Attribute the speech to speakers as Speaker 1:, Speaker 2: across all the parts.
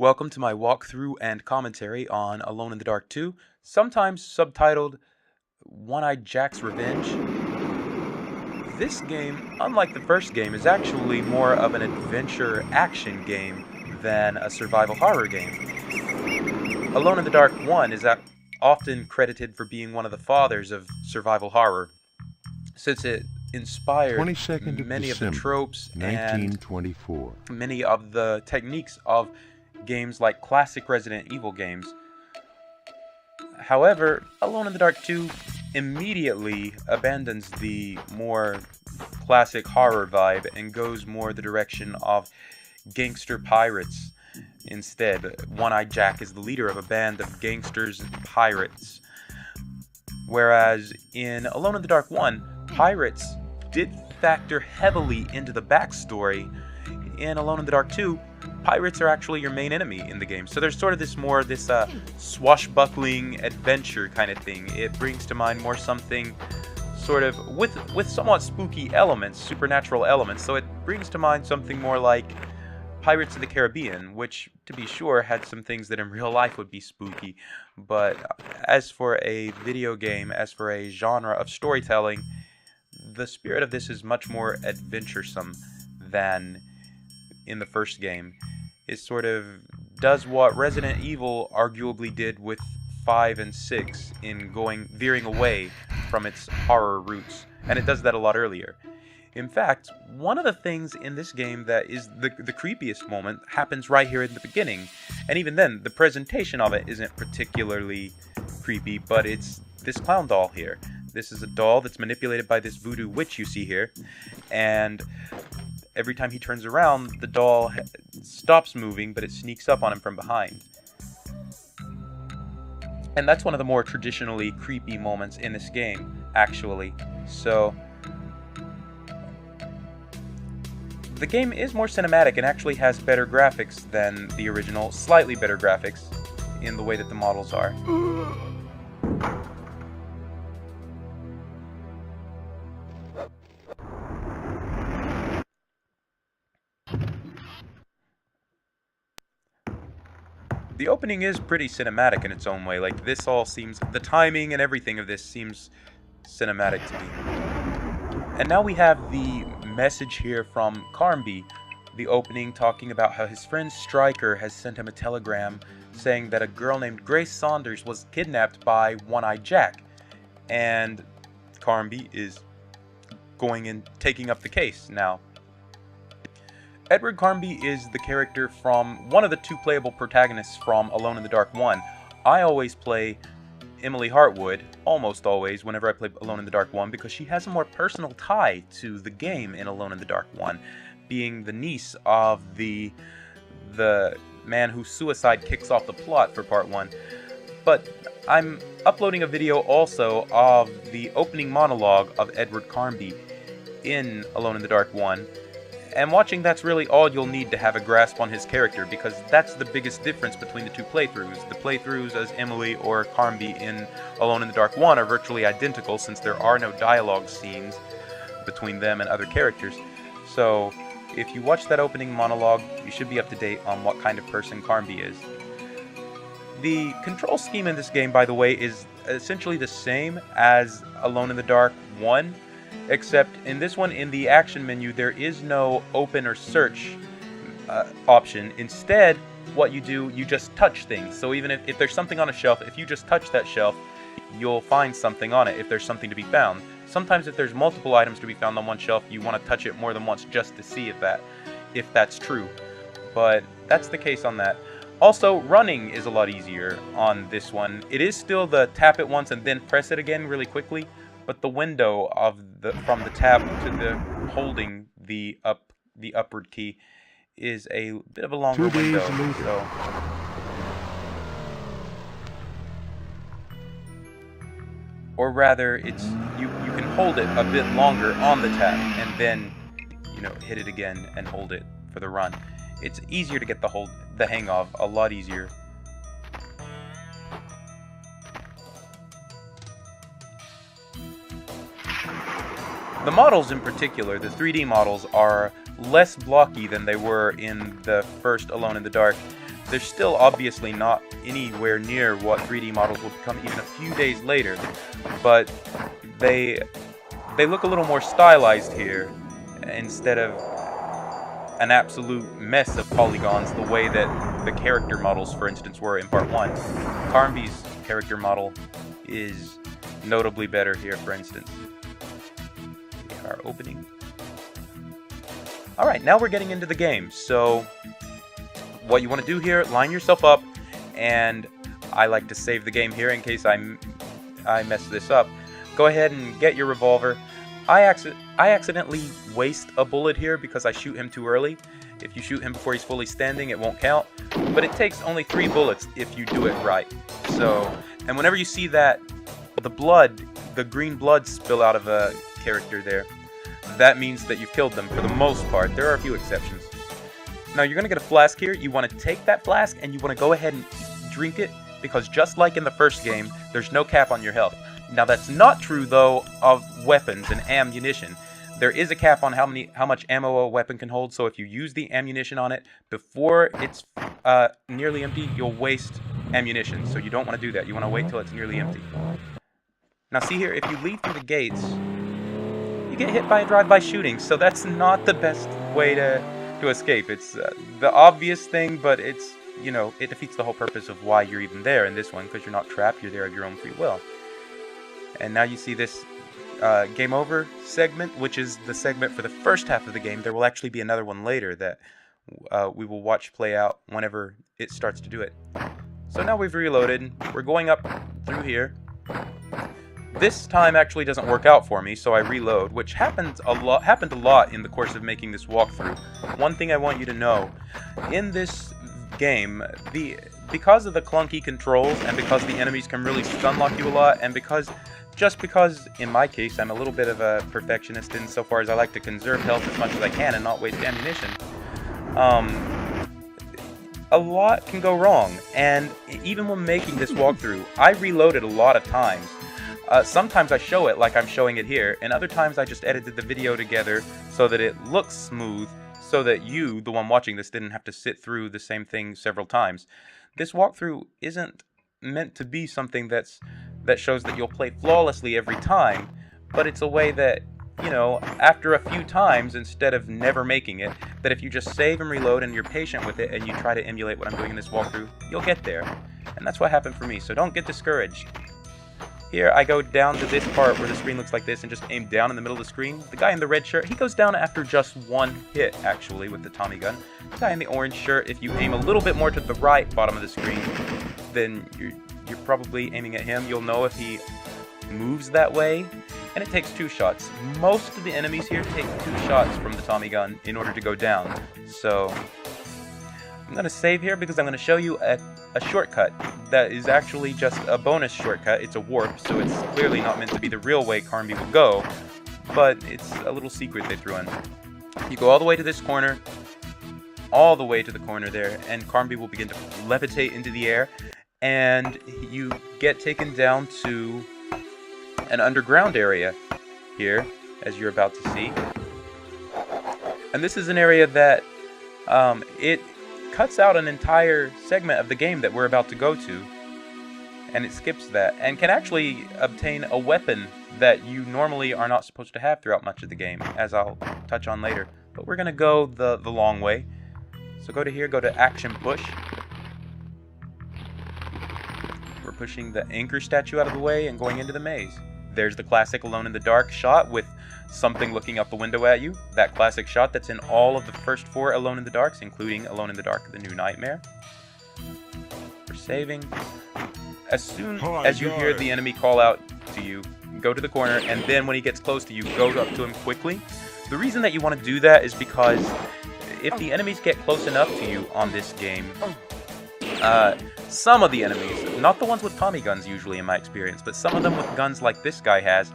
Speaker 1: Welcome to my walkthrough and commentary on Alone in the Dark 2, sometimes subtitled One-Eyed Jack's Revenge. This game, unlike the first game, is actually more of an adventure action game than a survival horror game. Alone in the Dark 1 is often credited for being one of the fathers of survival horror, since it inspired many of the tropes and many of the techniques of games like classic Resident Evil games. However, Alone in the Dark 2 immediately abandons the more classic horror vibe and goes more the direction of gangster pirates instead. One-Eyed Jack is the leader of a band of gangsters and pirates. Whereas in Alone in the Dark 1, pirates did factor heavily into the backstory. In Alone in the Dark 2, pirates are actually your main enemy in the game. So there's sort of this swashbuckling adventure kind of thing. It brings to mind more something sort of with somewhat spooky elements, supernatural elements. So it brings to mind something more like Pirates of the Caribbean, which, to be sure, had some things that in real life would be spooky. But as for a video game, as for a genre of storytelling, the spirit of this is much more adventuresome than in the first game. It sort of does what Resident Evil arguably did with 5 and 6 in veering away from its horror roots, and it does that a lot earlier. In fact, one of the things in this game that is the creepiest moment happens right here in the beginning, and even then, the presentation of it isn't particularly creepy, but it's this clown doll here. This is a doll that's manipulated by this voodoo witch you see here, and every time he turns around, the doll stops moving, but it sneaks up on him from behind. And that's one of the more traditionally creepy moments in this game, actually. So the game is more cinematic and actually has better graphics than the original, slightly better graphics in the way that the models are. The opening is pretty cinematic in its own way. Like, this all seems, the timing and everything of this seems cinematic to me. And now we have the message here from Carnby, the opening, talking about how his friend Stryker has sent him a telegram saying that a girl named Grace Saunders was kidnapped by One-Eyed Jack. And Carnby is going and taking up the case now. Edward Carnby is the character from one of the two playable protagonists from Alone in the Dark 1. I always play Emily Hartwood, almost always, whenever I play Alone in the Dark 1, because she has a more personal tie to the game in Alone in the Dark 1, being the niece of the man whose suicide kicks off the plot for Part 1. But I'm uploading a video also of the opening monologue of Edward Carnby in Alone in the Dark 1. And watching that's really all you'll need to have a grasp on his character, because that's the biggest difference between the two playthroughs. The playthroughs as Emily or Carnby in Alone in the Dark 1 are virtually identical, since there are no dialogue scenes between them and other characters. So if you watch that opening monologue, you should be up to date on what kind of person Carnby is. The control scheme in this game, by the way, is essentially the same as Alone in the Dark 1, except in this one, in the action menu, there is no open or search option. Instead, what you do, you just touch things. So even if there's something on a shelf, if you just touch that shelf, you'll find something on it if there's something to be found. Sometimes if there's multiple items to be found on one shelf, you want to touch it more than once just to see if that's true. But that's the case on that. Also, running is a lot easier on this one. It is still the tap it once and then press it again really quickly, but the window from the tap to the holding the upward key is a bit of a longer window. So or rather, it's you can hold it a bit longer on the tap and then hit it again and hold it for the run. It's easier to get the hang of, a lot easier. The models in particular, the 3D models, are less blocky than they were in the first Alone in the Dark. They're still obviously not anywhere near what 3D models will become even a few days later, but they look a little more stylized here instead of an absolute mess of polygons the way that the character models, for instance, were in Part 1. Carnby's character model is notably better here, for instance. We have our opening. Alright, now we're getting into the game. So, what you want to do here, line yourself up, and I like to save the game here in case I mess this up. Go ahead and get your revolver. I accidentally waste a bullet here because I shoot him too early. If you shoot him before he's fully standing, it won't count. But it takes only 3 bullets if you do it right. So, and whenever you see that, the green blood spill out of a character there, that means that you've killed them for the most part. There are a few exceptions. Now you're going to get a flask here. You want to take that flask and you want to go ahead and drink it, because just like in the first game, there's no cap on your health. Now that's not true though of weapons and ammunition. There is a cap on how much ammo a weapon can hold, so if you use the ammunition on it before it's nearly empty, you'll waste ammunition. So you don't want to do that. You want to wait till it's nearly empty. Now see here, if you leave through the gates, you get hit by a drive-by shooting, so that's not the best way to escape. It's the obvious thing, but it's, you know, it defeats the whole purpose of why you're even there in this one, because you're not trapped, you're there of your own free will. And now you see this game over segment, which is the segment for the first half of the game. There will actually be another one later that we will watch play out whenever it starts to do it. So now we've reloaded. We're going up through here. This time actually doesn't work out for me, so I reload, which happened a lot in the course of making this walkthrough. One thing I want you to know, in this game, because of the clunky controls, and because the enemies can really stun-lock you a lot, and because in my case, I'm a little bit of a perfectionist insofar as I like to conserve health as much as I can and not waste ammunition, a lot can go wrong. And even when making this walkthrough, I reloaded a lot of times. Sometimes I show it like I'm showing it here, and other times I just edited the video together so that it looks smooth, so that you, the one watching this, didn't have to sit through the same thing several times. This walkthrough isn't meant to be something that shows that you'll play flawlessly every time, but it's a way that, you know, after a few times, instead of never making it, that if you just save and reload and you're patient with it and you try to emulate what I'm doing in this walkthrough, you'll get there. And that's what happened for me, so don't get discouraged. Here, I go down to this part where the screen looks like this and just aim down in the middle of the screen. The guy in the red shirt, he goes down after just one hit, actually, with the Tommy gun. The guy in the orange shirt, if you aim a little bit more to the right bottom of the screen, then you're probably aiming at him. You'll know if he moves that way, and it takes 2 shots. Most of the enemies here take 2 shots from the Tommy gun in order to go down. So, I'm going to save here because I'm going to show you a shortcut that is actually just a bonus shortcut. It's a warp, so it's clearly not meant to be the real way Carnby will go, but it's a little secret they threw in. You go all the way to this corner, all the way to the corner there, and Carnby will begin to levitate into the air, and you get taken down to an underground area here, as you're about to see. And this is an area that it cuts out an entire segment of the game that we're about to go to, and it skips that, and can actually obtain a weapon that you normally are not supposed to have throughout much of the game, as I'll touch on later. But we're going to go the long way. So go to here, go to Action Push. We're pushing the anchor statue out of the way and going into the maze. There's the classic Alone in the Dark shot with something looking out the window at you. That classic shot that's in all of the first 4 Alone in the Darks, including Alone in the Dark, The New Nightmare. We're saving. As soon as you hear the enemy call out to you, go to the corner, and then when he gets close to you, go up to him quickly. The reason that you want to do that is because if the enemies get close enough to you on this game, some of the enemies, not the ones with Tommy guns usually in my experience, but some of them with guns like this guy has,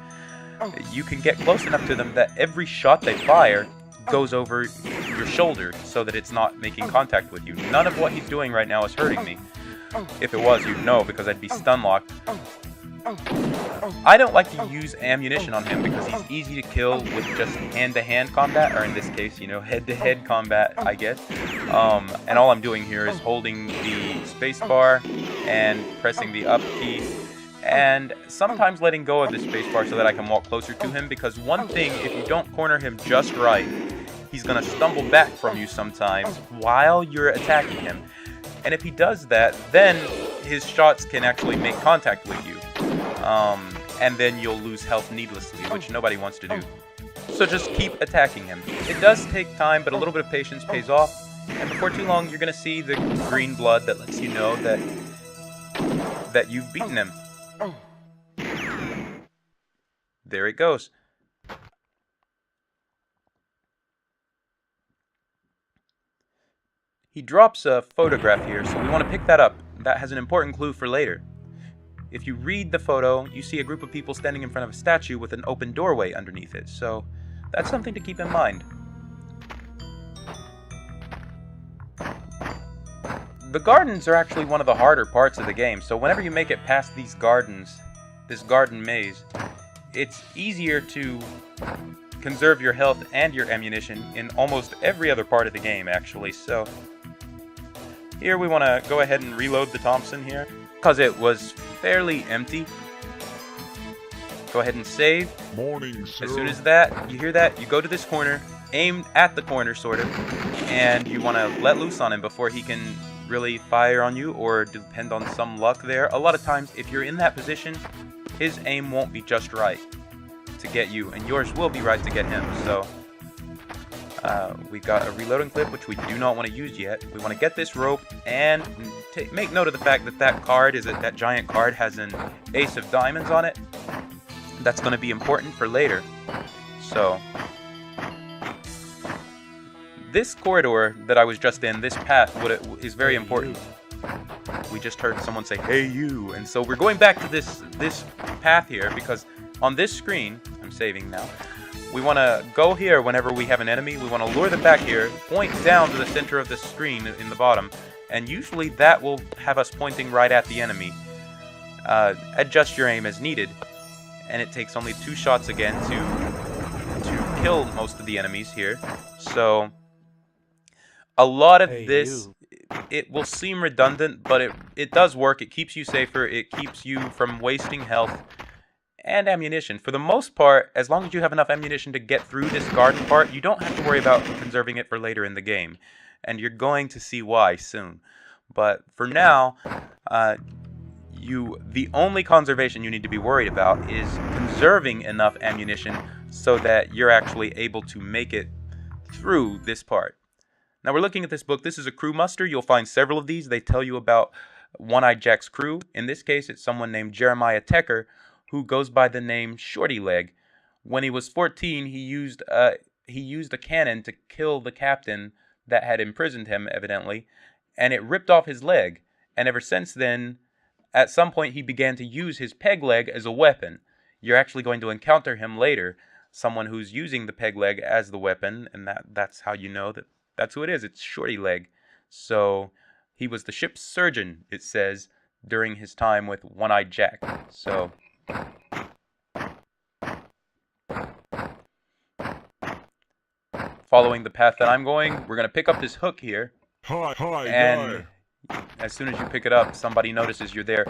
Speaker 1: you can get close enough to them that every shot they fire goes over your shoulder so that it's not making contact with you. None of what he's doing right now is hurting me. If it was, you'd know because I'd be stun locked. I don't like to use ammunition on him because he's easy to kill with just hand-to-hand combat, or in this case, you know, head-to-head combat, I guess. And all I'm doing here is holding the space bar and pressing the up key, and sometimes letting go of the space bar so that I can walk closer to him, because one thing, if you don't corner him just right, he's going to stumble back from you sometimes while you're attacking him. And if he does that, then his shots can actually make contact with you. And then you'll lose health needlessly, which nobody wants to do. So just keep attacking him. It does take time, but a little bit of patience pays off. And before too long, you're going to see the green blood that lets you know that you've beaten him. There it goes. He drops a photograph here, so we want to pick that up. That has an important clue for later. If you read the photo, you see a group of people standing in front of a statue with an open doorway underneath it, so that's something to keep in mind. The gardens are actually one of the harder parts of the game, so whenever you make it past these gardens, this garden maze, it's easier to conserve your health and your ammunition in almost every other part of the game, actually. So here we want to go ahead and reload the Thompson here, because it was fairly empty. Go ahead and save.
Speaker 2: Morning, sir.
Speaker 1: As soon as that, you hear that, you go to this corner, aim at the corner, sort of, and you want to let loose on him before he can really fire on you, or depend on some luck there. A lot of times, if you're in that position, his aim won't be just right to get you, and yours will be right to get him. So we got a reloading clip, which we do not want to use yet. We want to get this rope and make note of the fact that that giant card has an ace of diamonds on it. That's going to be important for later. So this corridor that I was just in, this path, is very important. We just heard someone say, "Hey you," and so we're going back to this path here, because on this screen, I'm saving now, we want to go here whenever we have an enemy. We want to lure them back here, point down to the center of the screen in the bottom, and usually that will have us pointing right at the enemy. Adjust your aim as needed, and it takes only 2 shots again to kill most of the enemies here. So a lot of this, it will seem redundant, but it does work. It keeps you safer. It keeps you from wasting health and ammunition. For the most part, as long as you have enough ammunition to get through this garden part, you don't have to worry about conserving it for later in the game. And you're going to see why soon. But for now, the only conservation you need to be worried about is conserving enough ammunition so that you're actually able to make it through this part. Now we're looking at this book. This is a crew muster. You'll find several of these. They tell you about One-Eyed Jack's crew. In this case, it's someone named Jeremiah Tecker, who goes by the name Shorty Leg. When he was 14, he used a cannon to kill the captain that had imprisoned him, evidently, and it ripped off his leg. And ever since then, at some point, he began to use his peg leg as a weapon. You're actually going to encounter him later, someone who's using the peg leg as the weapon, and that's how you know that that's who it is. It's Shorty Leg. So he was the ship's surgeon, it says, during his time with One-Eyed Jack. So following the path that I'm going, we're going to pick up this hook here. And as soon as you pick it up, somebody notices you're there.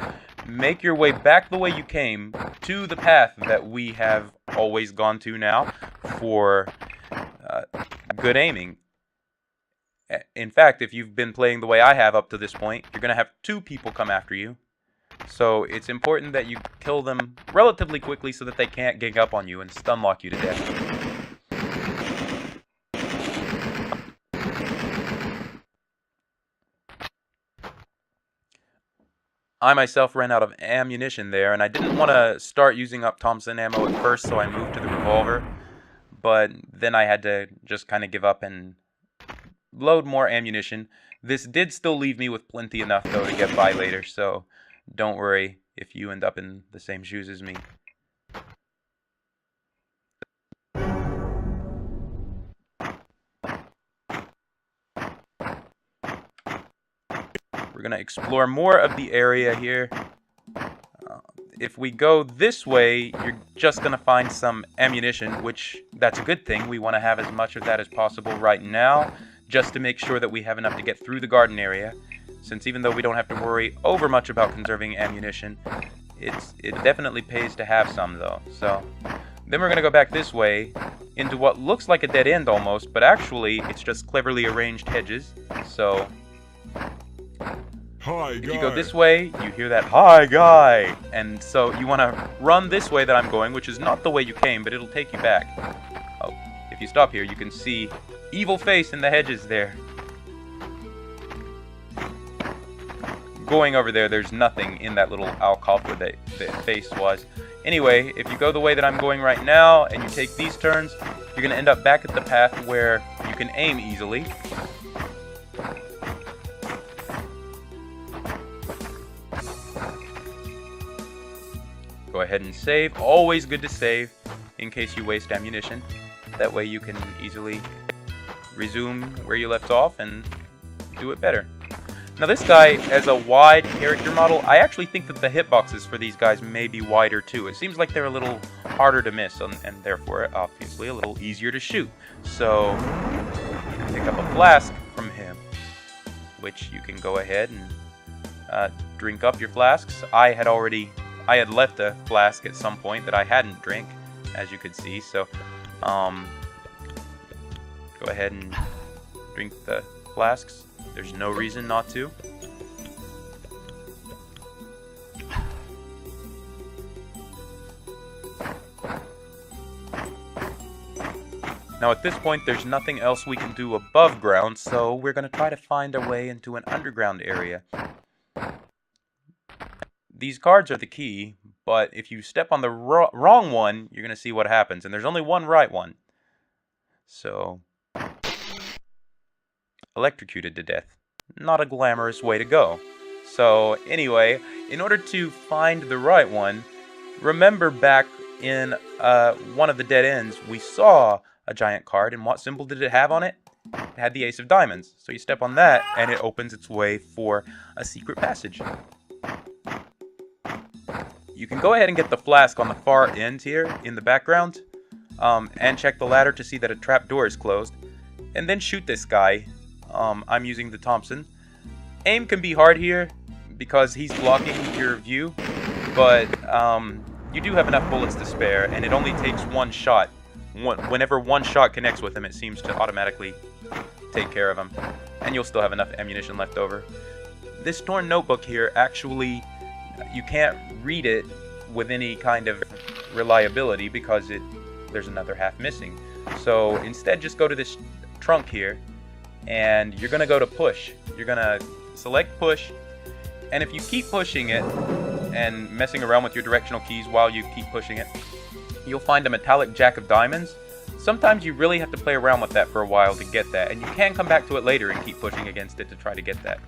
Speaker 1: Make your way back the way you came to the path that we have always gone to now for good aiming. In fact, if you've been playing the way I have up to this point, you're going to have 2 people come after you. So it's important that you kill them relatively quickly so that they can't gang up on you and stun lock you to death. I myself ran out of ammunition there, and I didn't want to start using up Thompson ammo at first, so I moved to the revolver. But then I had to just kind of give up and load more ammunition. This did still leave me with plenty enough, though, to get by later, so don't worry if you end up in the same shoes as me. We're going to explore more of the area here. if we go this way, you're just going to find some ammunition, which that's a good thing. We want to have as much of that as possible right now, just to make sure that we have enough to get through the garden area. Since even though we don't have to worry over much about conserving ammunition, it definitely pays to have some, though. So then we're going to go back this way into what looks like a dead end almost, but actually it's just cleverly arranged hedges. So if you go this way, you hear that, "Hi, guy!" And so you want to run this way that I'm going, which is not the way you came, but it'll take you back. Oh, if you stop here, you can see evil face in the hedges there. Going over there, there's nothing in that little alcove where the face was. Anyway, if you go the way that I'm going right now, and you take these turns, you're going to end up back at the path where you can aim easily. Go ahead and save. Always good to save in case you waste ammunition. That way you can easily resume where you left off and do it better. Now this guy has a wide character model. I actually think that the hitboxes for these guys may be wider too. It seems like they're a little harder to miss and therefore obviously a little easier to shoot. So you can pick up a flask from him, which you can go ahead and drink up your flasks. I had left a flask at some point that I hadn't drank, as you could see, so go ahead and drink the flasks. There's no reason not to. Now at this point there's nothing else we can do above ground, so we're going to try to find a way into an underground area. These cards are the key, but if you step on the wrong one, you're going to see what happens. And there's only one right one. So, electrocuted to death. Not a glamorous way to go. So, anyway, in order to find the right one, remember back in one of the dead ends, we saw a giant card, and what symbol did it have on it? It had the Ace of Diamonds. So you step on that, and it opens its way for a secret passage. You can go ahead and get the flask on the far end here in the background, and check the ladder to see that a trap door is closed, and then shoot this guy. I'm using the Thompson. Aim can be hard here because he's blocking your view, but you do have enough bullets to spare, and it only takes one shot. Whenever one shot connects with him, it seems to automatically take care of him, and you'll still have enough ammunition left over. This torn notebook here actually, you can't read it with any kind of reliability because there's another half missing. So instead just go to this trunk here and you're gonna go to push. You're gonna select push, and if you keep pushing it and messing around with your directional keys while you keep pushing it, you'll find a metallic jack of diamonds. Sometimes you really have to play around with that for a while to get that, and you can come back to it later and keep pushing against it to try to get that.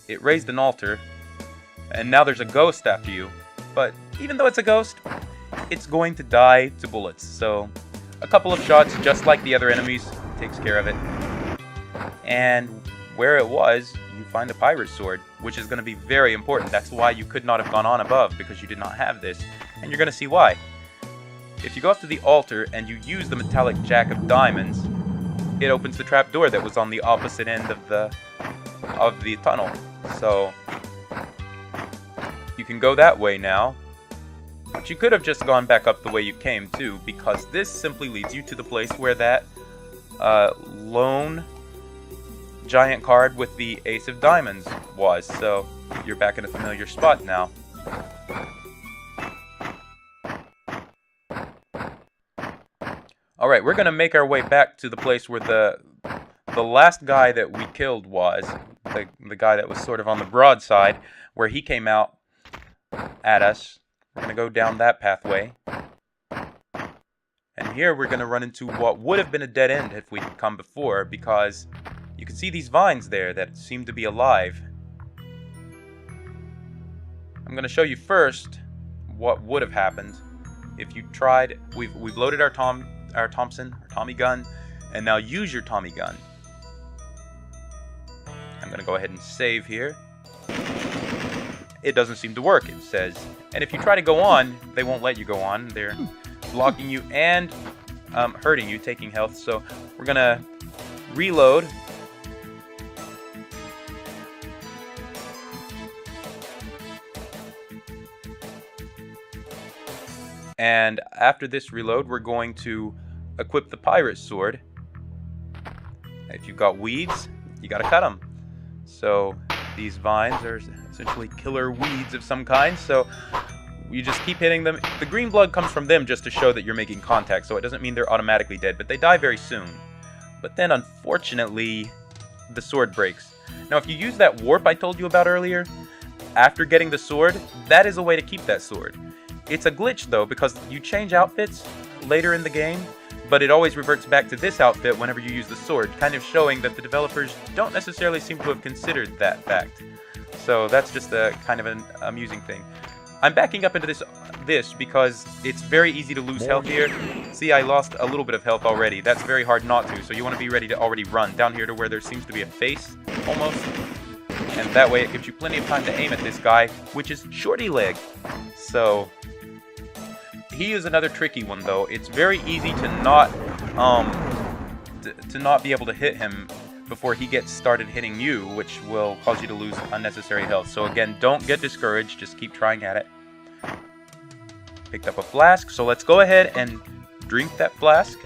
Speaker 1: It raised an altar, and now there's a ghost after you, but even though it's a ghost, it's going to die to bullets, so a couple of shots, just like the other enemies, takes care of it. And where it was, you find a pirate's sword, which is going to be very important. That's why you could not have gone on above, because you did not have this, and you're going to see why. If you go up to the altar and you use the metallic jack of diamonds, it opens the trap door that was on the opposite end of the tunnel. So you can go that way now, but you could have just gone back up the way you came too, because this simply leads you to the place where that lone giant card with the Ace of Diamonds was. So you're back in a familiar spot now. Alright, we're going to make our way back to the place where the last guy that we killed was. The guy that was sort of on the broad side, where he came out at us. We're going to go down that pathway. And here we're going to run into what would have been a dead end if we'd come before, because you can see these vines there that seem to be alive. I'm going to show you first what would have happened if you tried. We've loaded our Tommy gun, and now use your Tommy gun. I'm going to go ahead and save here. it doesn't seem to work, it says. And if you try to go on, they won't let you go on. They're blocking you and hurting you, taking health. So we're gonna reload. And after this reload, we're going to equip the pirate sword. If you've got weeds, you gotta cut them. So these vines are essentially killer weeds of some kind, so you just keep hitting them. The green blood comes from them just to show that you're making contact, so it doesn't mean they're automatically dead, but they die very soon. But then, unfortunately, the sword breaks. Now, if you use that warp I told you about earlier, after getting the sword, that is a way to keep that sword. It's a glitch, though, because you change outfits later in the game, but it always reverts back to this outfit whenever you use the sword, kind of showing that the developers don't necessarily seem to have considered that fact. So that's just a kind of an amusing thing. I'm backing up into this because it's very easy to lose health here. See, I lost a little bit of health already. That's very hard not to, so you want to be ready to already run down here to where there seems to be a face, almost. And that way it gives you plenty of time to aim at this guy, which is Shorty Leg. So he is another tricky one, though. It's very easy to not be able to hit him before he gets started hitting you, which will cause you to lose unnecessary health. So again, don't get discouraged, just keep trying at it. Picked up a flask, so let's go ahead and drink that flask.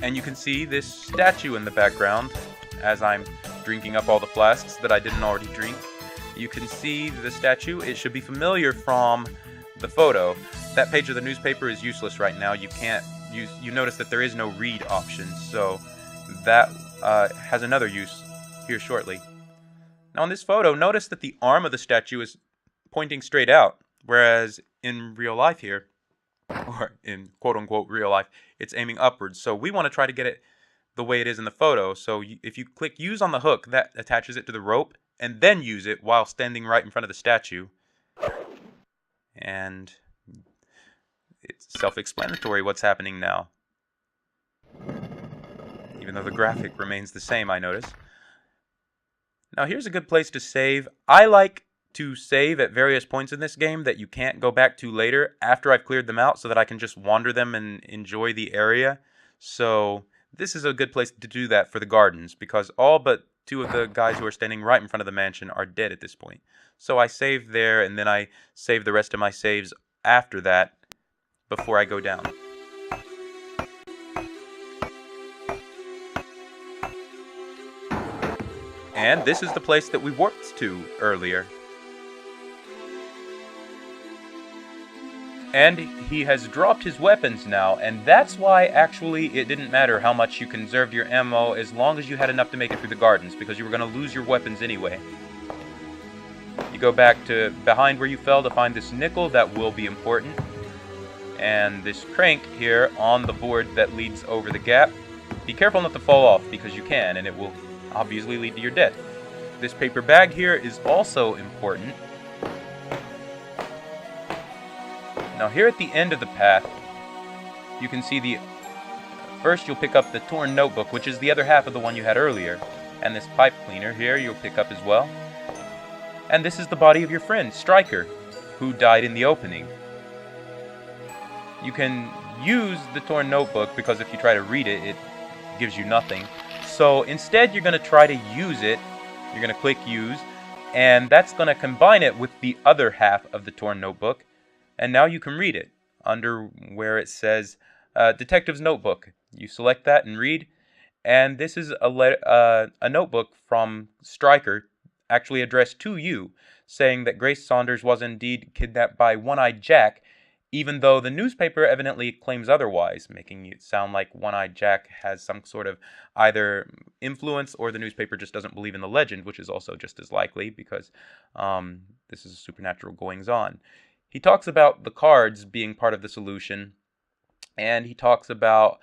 Speaker 1: And you can see this statue in the background as I'm drinking up all the flasks that I didn't already drink. You can see the statue. It should be familiar from the photo. That page of the newspaper is useless right now. You can't use. You notice that there is no read option, so that has another use here shortly. Now in this photo, notice that the arm of the statue is pointing straight out, whereas in real life here, or in quote-unquote real life, it's aiming upwards. So we want to try to get it the way it is in the photo. So if you click use on the hook, that attaches it to the rope, and then use it while standing right in front of the statue. And it's self-explanatory what's happening now. Even though the graphic remains the same, I notice. Now here's a good place to save. I like to save at various points in this game that you can't go back to later after I've cleared them out, so that I can just wander them and enjoy the area. So this is a good place to do that for the gardens, because all but two of the guys who are standing right in front of the mansion are dead at this point. So I save there, and then I save the rest of my saves after that before I go down. And this is the place that we warped to earlier. And he has dropped his weapons now, and that's why actually it didn't matter how much you conserved your ammo as long as you had enough to make it through the gardens, because you were going to lose your weapons anyway. You go back to behind where you fell to find this nickel. That will be important. And this crank here on the board that leads over the gap. Be careful not to fall off, because you can, and it will obviously lead to your death. This paper bag here is also important. Now here at the end of the path, you can see first you'll pick up the torn notebook, which is the other half of the one you had earlier. And this pipe cleaner here you'll pick up as well. And this is the body of your friend, Stryker, who died in the opening. You can use the torn notebook, because if you try to read it, it gives you nothing. So instead you're going to try to use it. You're going to click use, and that's going to combine it with the other half of the torn notebook. And now you can read it under where it says Detective's Notebook. You select that and read. And this is a notebook from Stryker, actually addressed to you, saying that Grace Saunders was indeed kidnapped by One-Eyed Jack, even though the newspaper evidently claims otherwise, making it sound like One-Eyed Jack has some sort of either influence, or the newspaper just doesn't believe in the legend, which is also just as likely, because this is supernatural goings-on. He talks about the cards being part of the solution, and he talks about,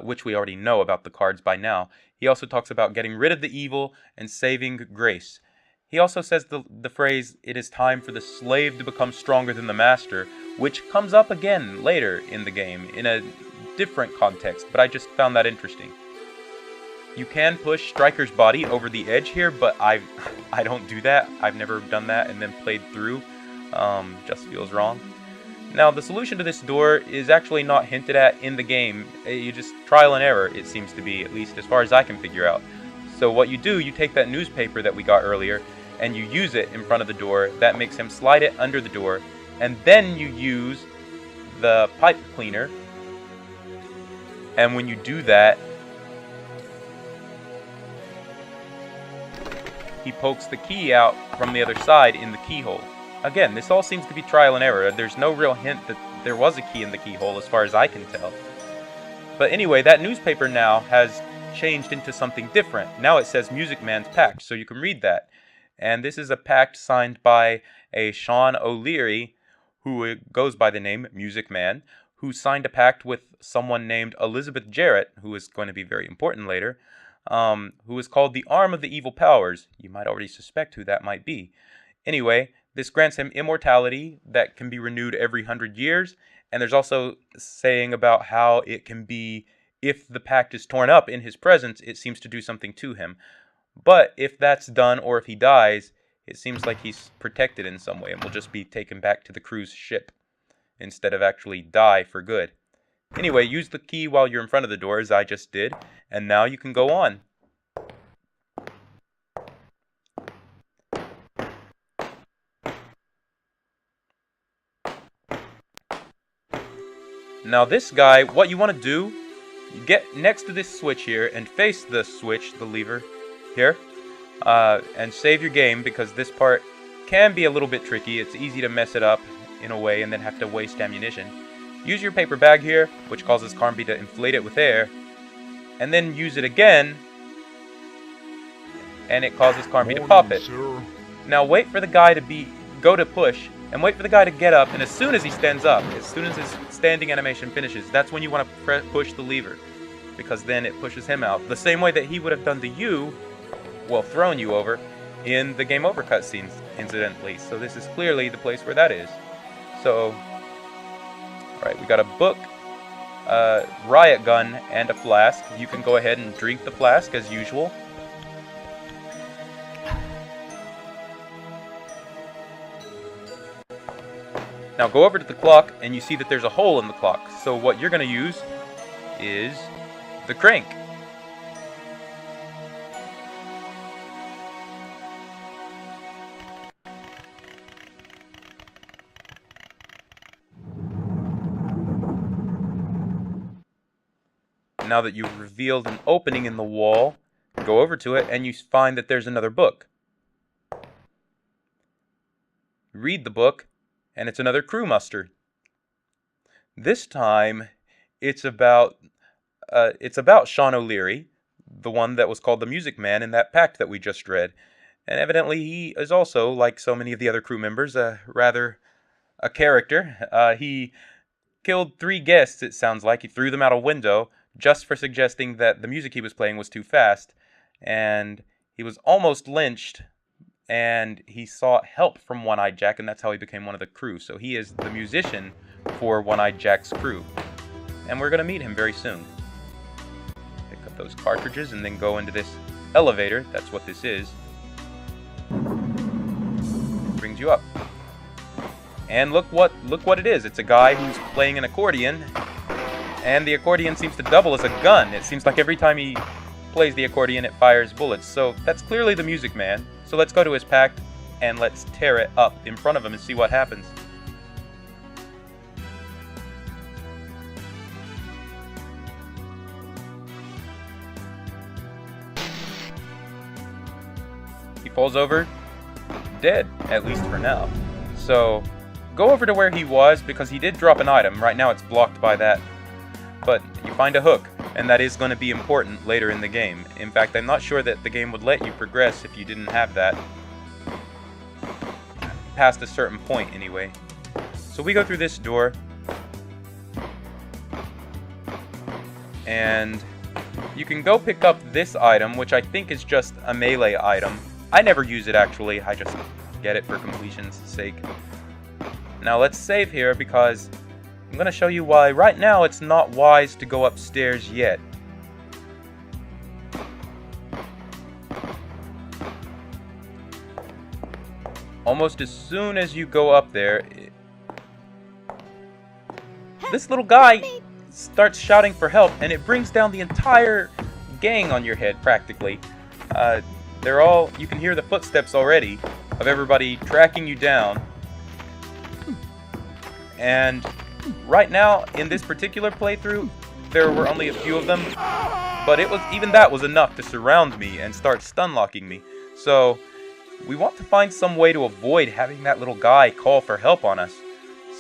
Speaker 1: which we already know about the cards by now, he also talks about getting rid of the evil and saving Grace. He also says the phrase, "It is time for the slave to become stronger than the master," which comes up again later in the game in a different context, but I just found that interesting. You can push Striker's body over the edge here, but I don't do that. I've never done that and then played through. Just feels wrong. Now, the solution to this door is actually not hinted at in the game. You just trial and error, it seems to be, at least as far as I can figure out. So what you do, you take that newspaper that we got earlier, and you use it in front of the door. That makes him slide it under the door, and then you use the pipe cleaner. And when you do that, he pokes the key out from the other side in the keyhole. Again, this all seems to be trial and error. There's no real hint that there was a key in the keyhole as far as I can tell. But anyway, that newspaper now has changed into something different. Now it says Music Man's Pact, so you can read that. And this is a pact signed by a Sean O'Leary, who goes by the name Music Man, who signed a pact with someone named Elizabeth Jarrett, who is going to be very important later, who is called the Arm of the Evil Powers. You might already suspect who that might be. Anyway, this grants him immortality that can be renewed every 100 years, and there's also saying about how it can be, if the pact is torn up in his presence, it seems to do something to him. But if that's done, or if he dies, it seems like he's protected in some way and will just be taken back to the crew's ship instead of actually die for good. Anyway, use the key while you're in front of the door, as I just did, and now you can go on. Now this guy, what you want to do, you get next to this switch here and face the switch, the lever here, and save your game, because this part can be a little bit tricky. It's easy to mess it up in a way and then have to waste ammunition. Use your paper bag here, which causes Carnby to inflate it with air, and then use it again, and it causes Carnby to pop it. Now wait for the guy to go to push, and wait for the guy to get up, and as soon as he stands up, as soon as his standing animation finishes, that's when you want to push the lever, because then it pushes him out. The same way that he would have done to you, well, thrown you over, in the game over cutscenes, incidentally. So this is clearly the place where that is. So, alright, we got a book, a riot gun, and a flask. You can go ahead and drink the flask as usual. Now go over to the clock, and you see that there's a hole in the clock. So what you're going to use is the crank. Now that you've revealed an opening in the wall, go over to it, and you find that there's another book. Read the book, and it's another crew muster. This time, it's about Sean O'Leary, the one that was called the Music Man in that pact that we just read. And evidently he is also, like so many of the other crew members, rather a character. He killed 3 guests, it sounds like. He threw them out a window just for suggesting that the music he was playing was too fast. And he was almost lynched, and he sought help from One-Eyed Jack, and that's how he became one of the crew. So he is the musician for One-Eyed Jack's crew. And we're going to meet him very soon. Pick up those cartridges and then go into this elevator. That's what this is. It brings you up. And look what it is. It's a guy who's playing an accordion, and the accordion seems to double as a gun. It seems like every time he plays the accordion, it fires bullets. So that's clearly the Music Man. So let's go to his pact, and let's tear it up in front of him and see what happens. He falls over, dead, at least for now. So go over to where he was, because he did drop an item. Right now it's blocked by that. But you find a hook, and that is going to be important later in the game. In fact, I'm not sure that the game would let you progress if you didn't have that. Past a certain point, anyway. So we go through this door. And you can go pick up this item, which I think is just a melee item. I never use it, actually. I just get it for completion's sake. Now let's save here, because I'm going to show you why right now it's not wise to go upstairs yet. almost as soon as you go up there, this little guy starts shouting for help, and it brings down the entire gang on your head, practically. You can hear the footsteps already of everybody tracking you down. And right now, in this particular playthrough, there were only a few of them, but even that was enough to surround me and start stun locking me. So we want to find some way to avoid having that little guy call for help on us.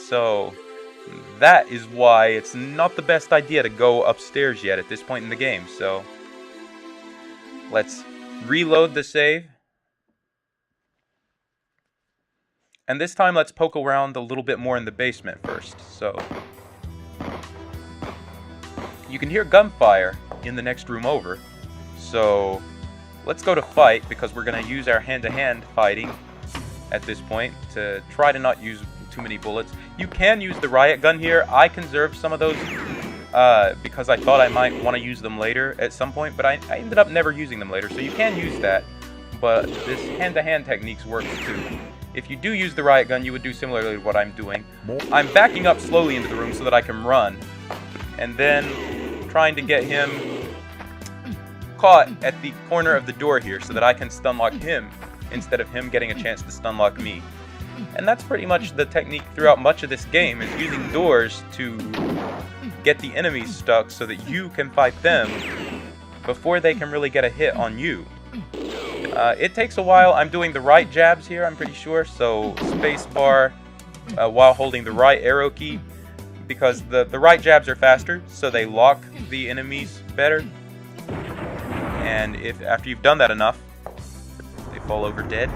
Speaker 1: So that is why it's not the best idea to go upstairs yet at this point in the game. So let's reload the save. And this time let's poke around a little bit more in the basement first. So you can hear gunfire in the next room over. So let's go to fight, because we're going to use our hand-to-hand fighting at this point to try to not use too many bullets. You can use the riot gun here. I conserved some of those because I thought I might want to use them later at some point, but I ended up never using them later. So you can use that, but this hand-to-hand techniques works too. If you do use the riot gun, you would do similarly to what I'm doing. I'm backing up slowly into the room so that I can run, and then trying to get him caught at the corner of the door here so that I can stun lock him instead of him getting a chance to stun lock me. And that's pretty much the technique throughout much of this game, is using doors to get the enemies stuck so that you can fight them before they can really get a hit on you. It takes a while. I'm doing the right jabs here, I'm pretty sure, so spacebar while holding the right arrow key, because the right jabs are faster, so they lock the enemies better. And if after you've done that enough, they fall over dead.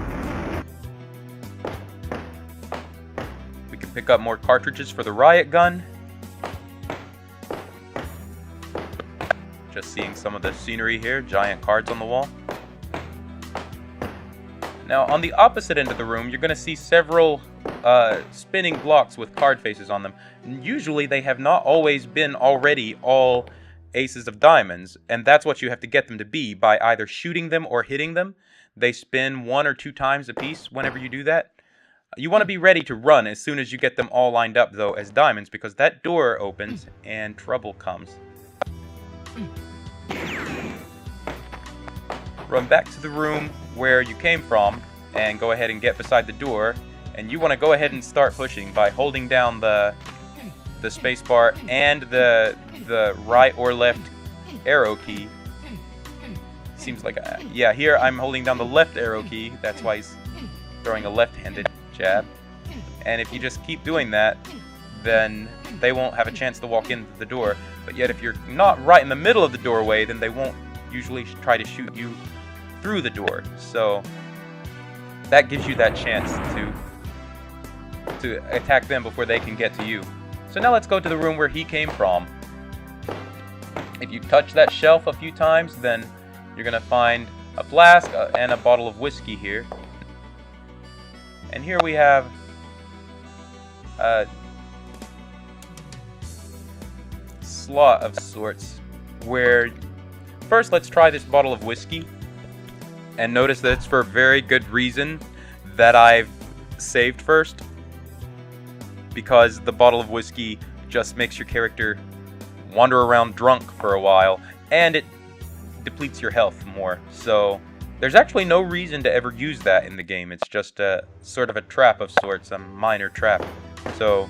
Speaker 1: We can pick up more cartridges for the riot gun. Just seeing some of the scenery here, giant cards on the wall. Now, on the opposite end of the room, you're going to see several spinning blocks with card faces on them. Usually, they have not always been already all aces of diamonds, and that's what you have to get them to be by either shooting them or hitting them. They spin 1 or 2 times a piece whenever you do that. You want to be ready to run as soon as you get them all lined up, though, as diamonds, because that door opens and trouble comes. Run back to the room where you came from and go ahead and get beside the door, and you want to go ahead and start pushing by holding down the spacebar and the right or left arrow key. Seems like yeah, here I'm holding down the left arrow key. That's why he's throwing a left-handed jab. And if you just keep doing that, then they won't have a chance to walk into the door. But yet if you're not right in the middle of the doorway, then they won't usually try to shoot you through the door. So that gives you that chance to attack them before they can get to you. So now let's go to the room where he came from. If you touch that shelf a few times, then you're going to find a flask and a bottle of whiskey here. And here we have a slot of sorts where first let's try this bottle of whiskey. And notice that it's for a very good reason that I've saved first, because the bottle of whiskey just makes your character wander around drunk for a while, and it depletes your health more. So there's actually no reason to ever use that in the game. It's just a sort of a trap of sorts, a minor trap. So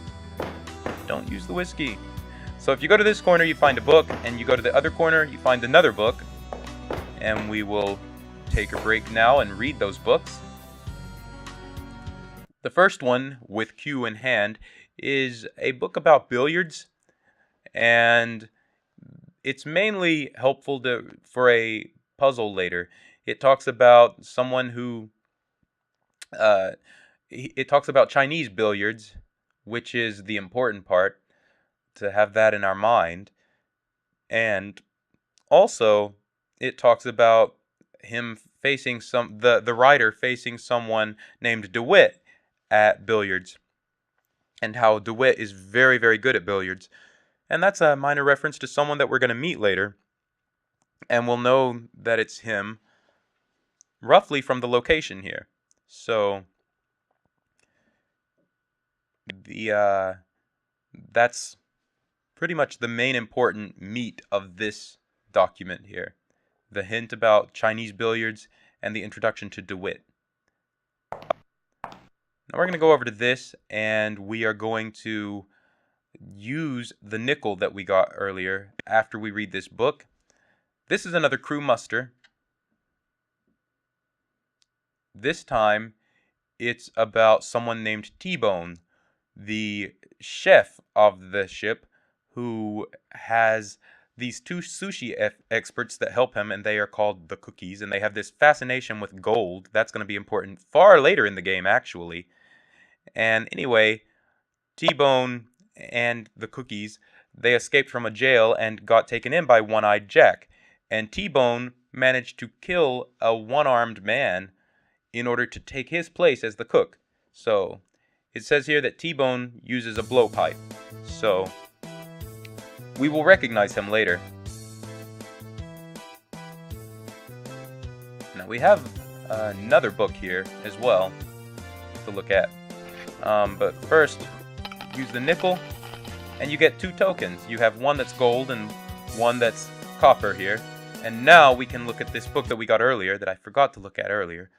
Speaker 1: don't use the whiskey. So if you go to this corner, you find a book, and you go to the other corner, you find another book, and we will take a break now and read those books. The first one, with Q in hand, is a book about billiards, and it's mainly helpful for a puzzle later. It talks about someone who it talks about Chinese billiards, which is the important part, to have that in our mind. And also it talks about him facing the writer facing someone named DeWitt at billiards, and how DeWitt is very, very good at billiards. And that's a minor reference to someone that we're going to meet later, and we'll know that it's him roughly from the location here. So That's pretty much the main important meat of this document here. The hint about Chinese billiards and the introduction to DeWitt. Now we're going to go over to this, and we are going to use the nickel that we got earlier after we read this book. This is another crew muster. This time, it's about someone named T-Bone, the chef of the ship, who has these two sushi experts that help him, and they are called the Cookies, and they have this fascination with gold. That's going to be important far later in the game, actually. And anyway, T-Bone and the Cookies, they escaped from a jail and got taken in by One-Eyed Jack. And T-Bone managed to kill a one-armed man in order to take his place as the cook. So, it says here that T-Bone uses a blowpipe. So, we will recognize him later. Now, we have another book here as well to look at. But first, use the nickel, and you get 2 tokens. You have one that's gold and one that's copper here. And now we can look at this book that we got earlier, that I forgot to look at earlier.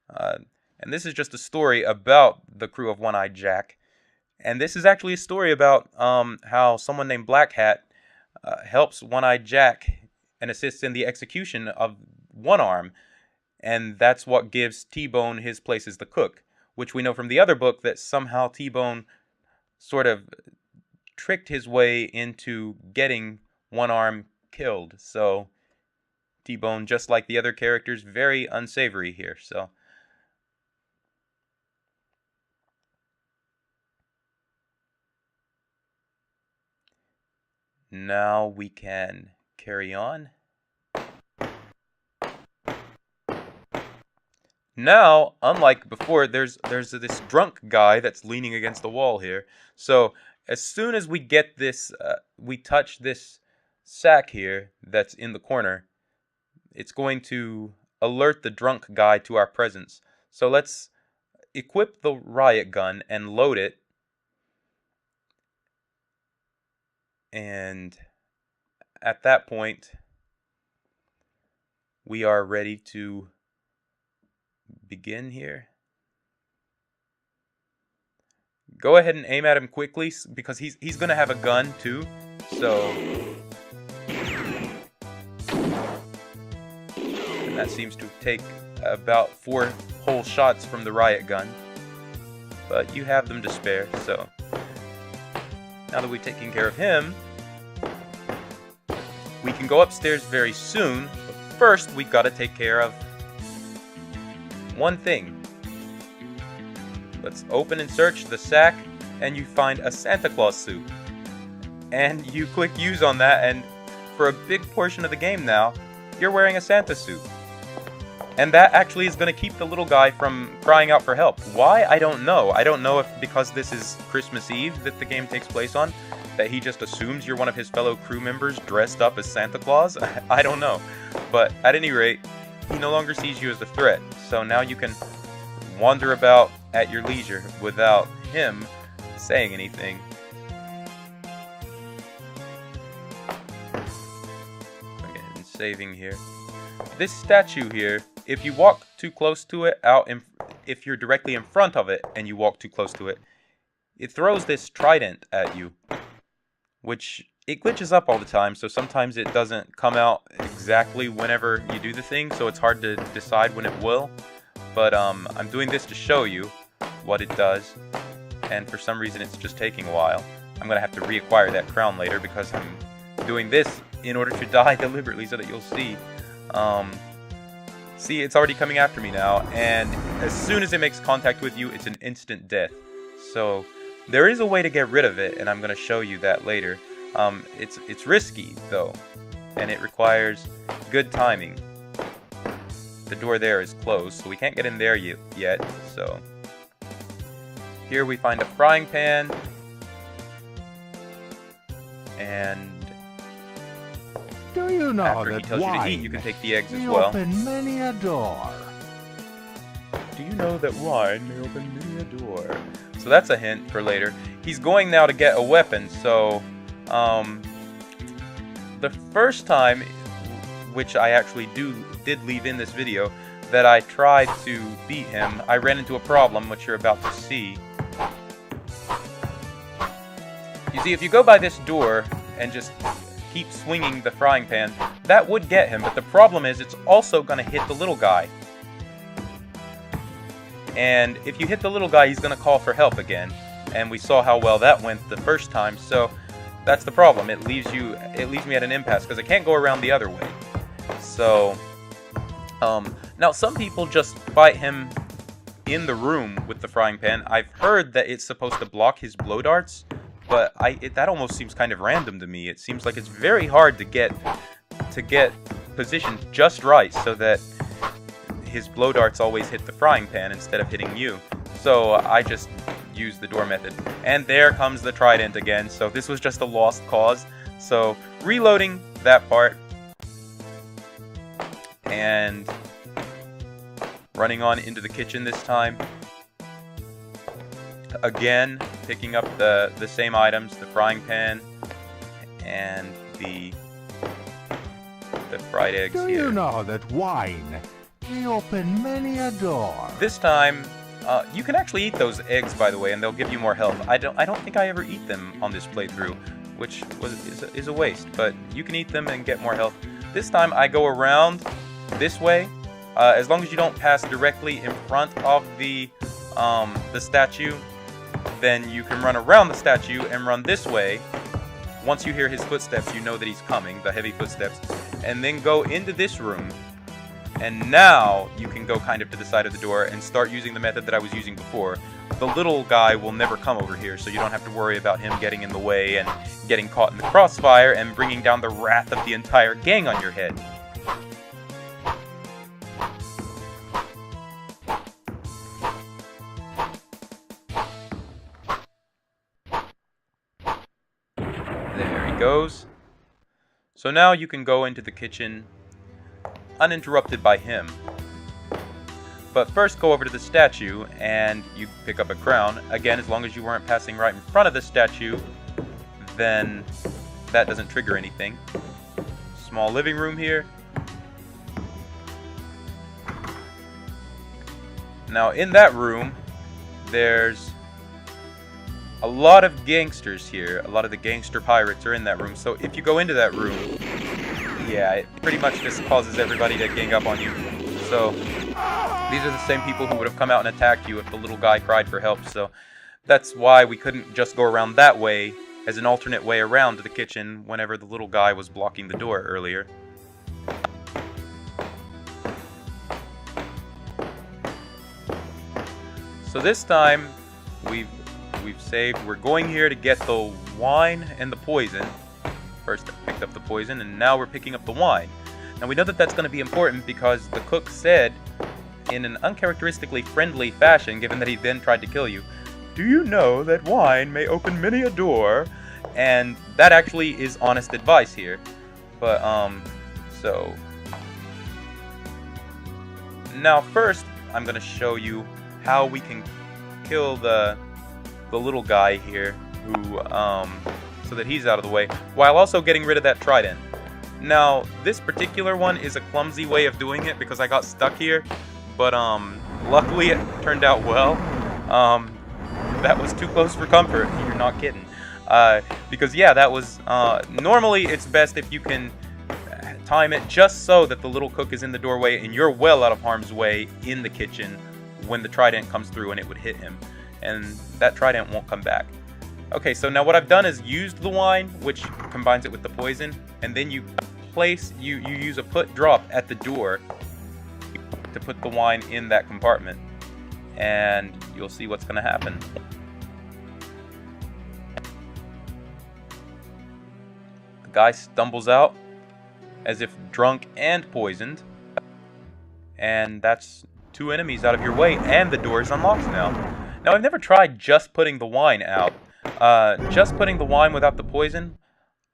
Speaker 1: And this is just a story about the crew of One-Eyed Jack. And this is actually a story about how someone named Black Hat helps One-Eyed Jack and assists in the execution of One Arm. And that's what gives T-Bone his place as the cook, which we know from the other book that somehow T-Bone sort of tricked his way into getting One Arm killed. So T-Bone, just like the other characters, very unsavory here. So now we can carry on. Now, unlike before, there's this drunk guy that's leaning against the wall here. So as soon as we get this, we touch this sack here that's in the corner, it's going to alert the drunk guy to our presence. So let's equip the riot gun and load it. And at that point, we are ready to begin here. Go ahead and aim at him quickly, because he's going to have a gun too. So, and that seems to take about 4 whole shots from the riot gun. But you have them to spare, so now that we've taken care of him, we can go upstairs very soon. But first, we've got to take care of one thing. Let's open and search the sack, and you find a Santa Claus suit. And you click use on that, and for a big portion of the game now, you're wearing a Santa suit. And that actually is going to keep the little guy from crying out for help. Why? I don't know. I don't know if because this is Christmas Eve that the game takes place on, that he just assumes you're one of his fellow crew members dressed up as Santa Claus. I don't know. But at any rate, he no longer sees you as a threat. So now you can wander about at your leisure without him saying anything. Okay, and saving here. This statue here, if you walk too close to it, if you're directly in front of it and you walk too close to it, it throws this trident at you, which it glitches up all the time, so sometimes it doesn't come out exactly whenever you do the thing, so it's hard to decide when it will. But I'm doing this to show you what it does, and for some reason it's just taking a while. I'm going to have to reacquire that crown later because I'm doing this in order to die deliberately so that you'll see. See, it's already coming after me now, and as soon as it makes contact with you, it's an instant death. So there is a way to get rid of it, and I'm going to show you that later. It's risky, though, and it requires good timing. The door there is closed, so we can't get in there yet. So here we find a frying pan, and
Speaker 2: do you know
Speaker 1: after he
Speaker 2: that
Speaker 1: tells you to eat, you can take the eggs as well.
Speaker 2: Open many a door.
Speaker 1: Do you know that wine may open many a door? So that's a hint for later. He's going now to get a weapon, so the first time, which I actually did leave in this video, that I tried to beat him, I ran into a problem, which you're about to see. You see, if you go by this door and just keep swinging the frying pan, that would get him, but the problem is it's also going to hit the little guy. And if you hit the little guy, he's going to call for help again. And we saw how well that went the first time, so that's the problem. It leaves me at an impasse, because I can't go around the other way. So, now some people just fight him in the room with the frying pan. I've heard that it's supposed to block his blow darts, but that almost seems kind of random to me. It seems like it's very hard to get positioned just right so that his blow darts always hit the frying pan instead of hitting you. So I just use the door method. And there comes the trident again, so this was just a lost cause. So reloading that part and running on into the kitchen this time. Again, picking up the same items, the frying pan and the fried eggs here.
Speaker 2: Do you know that wine may open many a door?
Speaker 1: This time, you can actually eat those eggs, by the way, and they'll give you more health. I don't think I ever eat them on this playthrough, which is a waste, but you can eat them and get more health. This time I go around this way. As long as you don't pass directly in front of the statue, then you can run around the statue and run this way. Once you hear his footsteps, you know that he's coming, the heavy footsteps, and then go into this room. And now you can go kind of to the side of the door and start using the method that I was using before. The little guy will never come over here, so you don't have to worry about him getting in the way and getting caught in the crossfire and bringing down the wrath of the entire gang on your head. There he goes. So now you can go into the kitchen uninterrupted by him. But first go over to the statue and you pick up a crown. Again, as long as you weren't passing right in front of the statue, then that doesn't trigger anything. Small living room here. Now in that room, there's a lot of gangsters here. A lot of the gangster pirates are in that room. So if you go into that room, yeah, it pretty much just causes everybody to gang up on you. So these are the same people who would have come out and attacked you if the little guy cried for help. So that's why we couldn't just go around that way as an alternate way around to the kitchen whenever the little guy was blocking the door earlier. So this time we've saved. We're going here to get the wine and the poison. First I picked up the poison, and now we're picking up the wine. Now we know that that's going to be important because the cook said, in an uncharacteristically friendly fashion, given that he then tried to kill you, "Do you know that wine may open many a door?" And that actually is honest advice here. But, so... Now first, I'm going to show you how we can kill the little guy here, who, so that he's out of the way, while also getting rid of that trident. Now, this particular one is a clumsy way of doing it because I got stuck here, but luckily it turned out well. That was too close for comfort. You're not kidding. Because yeah, that was normally it's best if you can time it just so that the little cook is in the doorway and you're well out of harm's way in the kitchen when the trident comes through, and it would hit him, and that trident won't come back. Okay, so now what I've done is used the wine, which combines it with the poison, and then you use a put drop at the door to put the wine in that compartment, and you'll see what's going to happen. The guy stumbles out as if drunk and poisoned, and that's 2 enemies out of your way, and the door is unlocked now. Now, I've never tried just putting the wine out. Just putting the wine without the poison,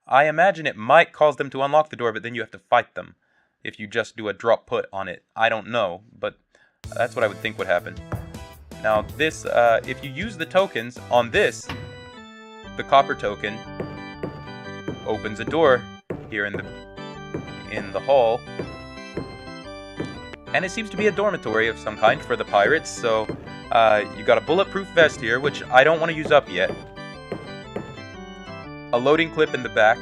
Speaker 1: I imagine it might cause them to unlock the door, but then you have to fight them if you just do a drop put on it. I don't know, but That's what I would think would happen. Now this, if you use the tokens on this, the copper token opens a door here in the hall, and it seems to be a dormitory of some kind for the pirates. So you got a bulletproof vest here, which I don't want to use up yet. A loading clip in the back,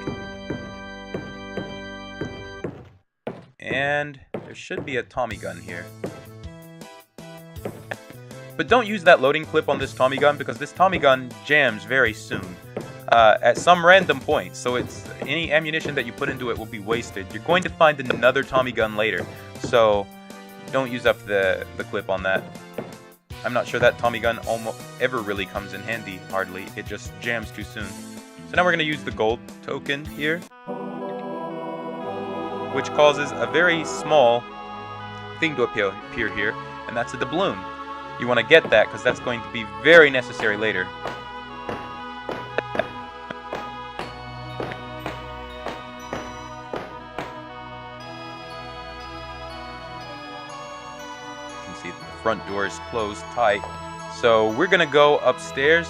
Speaker 1: and there should be a Tommy gun here. But don't use that loading clip on this Tommy gun, because this Tommy gun jams very soon at some random point. So it's any ammunition that you put into it will be wasted. You're going to find another Tommy gun later, so don't use up the clip on that. I'm not sure that Tommy gun almost ever really comes in handy, hardly. It just jams too soon. So now we're going to use the gold token here, which causes a very small thing to appear here, and that's a doubloon. You want to get that because that's going to be very necessary later. You can see that the front door is closed tight. So we're going to go upstairs.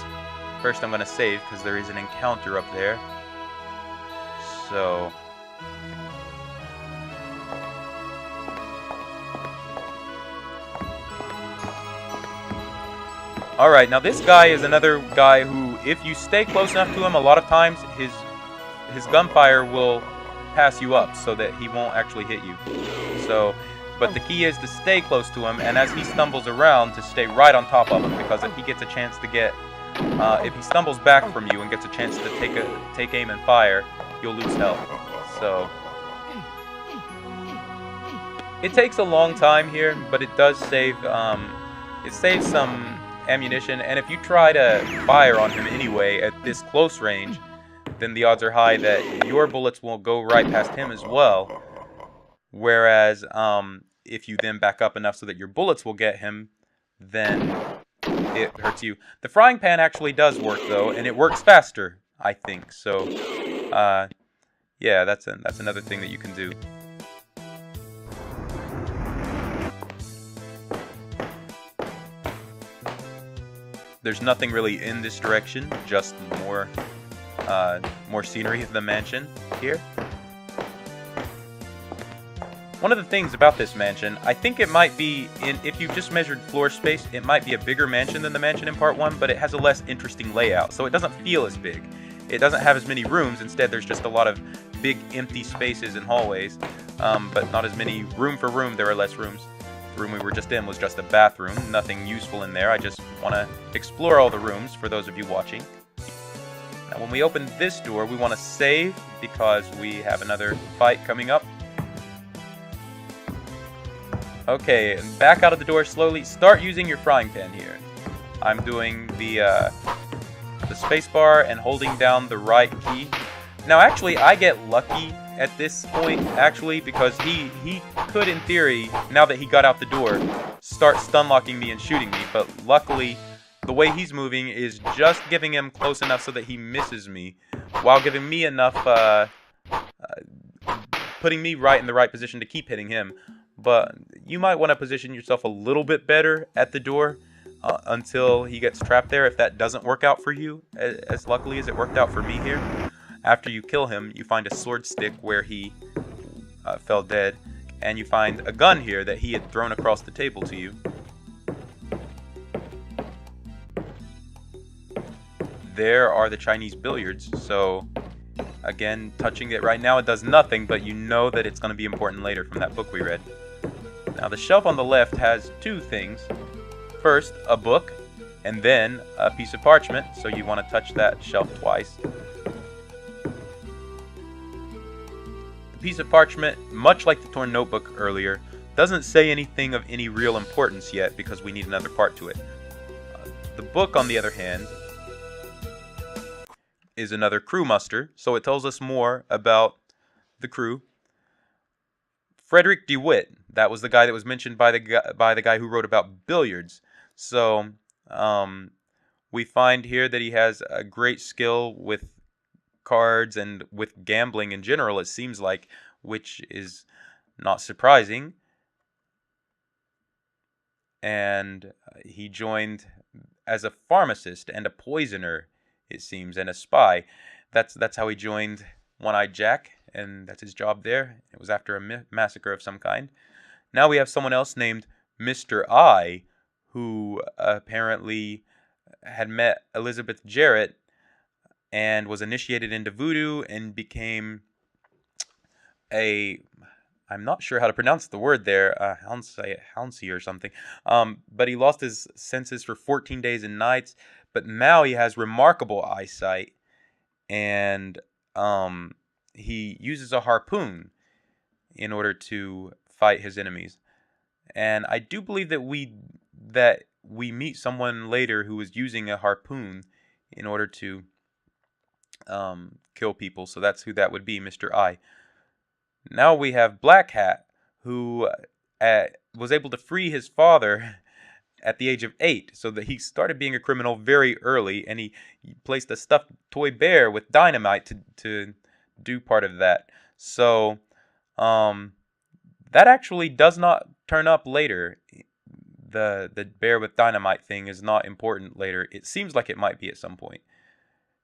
Speaker 1: First I'm going to save because there is an encounter up there. So alright, now this guy is another guy who, if you stay close enough to him, a lot of times his gunfire will pass you up so that he won't actually hit you. So, but the key is to stay close to him, and as he stumbles around, to stay right on top of him, because if he gets a chance to get, if he stumbles back from you and gets a chance to take aim and fire, you'll lose health. So it takes a long time here, but it does save, it saves some ammunition, and if you try to fire on him anyway at this close range, then the odds are high that your bullets will go right past him as well. Whereas if you then back up enough so that your bullets will get him, then it hurts you. The frying pan actually does work though, and it works faster, I think. So yeah, that's another thing that you can do. There's nothing really in this direction, just more scenery of the mansion here. One of the things about this mansion, I think it might be, if you just measured floor space, it might be a bigger mansion than the mansion in Part 1, but it has a less interesting layout, so it doesn't feel as big. It doesn't have as many rooms, instead there's just a lot of big empty spaces and hallways, but not as many. Room for room, there are less rooms. The room we were just in was just a bathroom, nothing useful in there. I just want to explore all the rooms for those of you watching. Now when we open this door, we want to save because we have another fight coming up. Okay, and back out of the door slowly. Start using your frying pan here. I'm doing the space bar and holding down the right key. Now actually I get lucky at this point, actually, because he could, in theory, now that he got out the door, start stun locking me and shooting me, but luckily the way he's moving is just giving him close enough so that he misses me, while giving me enough, putting me right in the right position to keep hitting him. But you might want to position yourself a little bit better at the door until he gets trapped there, if that doesn't work out for you, as luckily as it worked out for me here. After you kill him, you find a sword stick where he fell dead, and you find a gun here that he had thrown across the table to you. There are the Chinese billiards, so again, touching it right now, it does nothing, but you know that it's going to be important later from that book we read. Now the shelf on the left has two things. First, a book, and then a piece of parchment, so you want to touch that shelf twice. Piece of parchment, much like the torn notebook earlier, doesn't say anything of any real importance yet because we need another part to it. The book, on the other hand, is another crew muster, so it tells us more about the crew. Frederick DeWitt, that was the guy that was mentioned by the guy who wrote about billiards. So we find here that he has a great skill with cards and with gambling in general, it seems like, which is not surprising. and he joined as a pharmacist and a poisoner, it seems, and a spy. That's how he joined One-Eyed Jack, and that's his job there. It was after a massacre of some kind. Now we have someone else named Mr. I, who apparently had met Elizabeth Jarrett and was initiated into voodoo and became I'm not sure how to pronounce the word there, Houncy or something. But he lost his senses for 14 days and nights. But now he has remarkable eyesight, and he uses a harpoon in order to fight his enemies. And I do believe that we meet someone later who is using a harpoon in order to kill people. So that's who that would be, Mr. I. Now we have Black Hat, who was able to free his father at the age of 8, so that he started being a criminal very early, and he placed a stuffed toy bear with dynamite to do part of that. So that actually does not turn up later. The bear with dynamite thing is not important later. It seems like it might be at some point.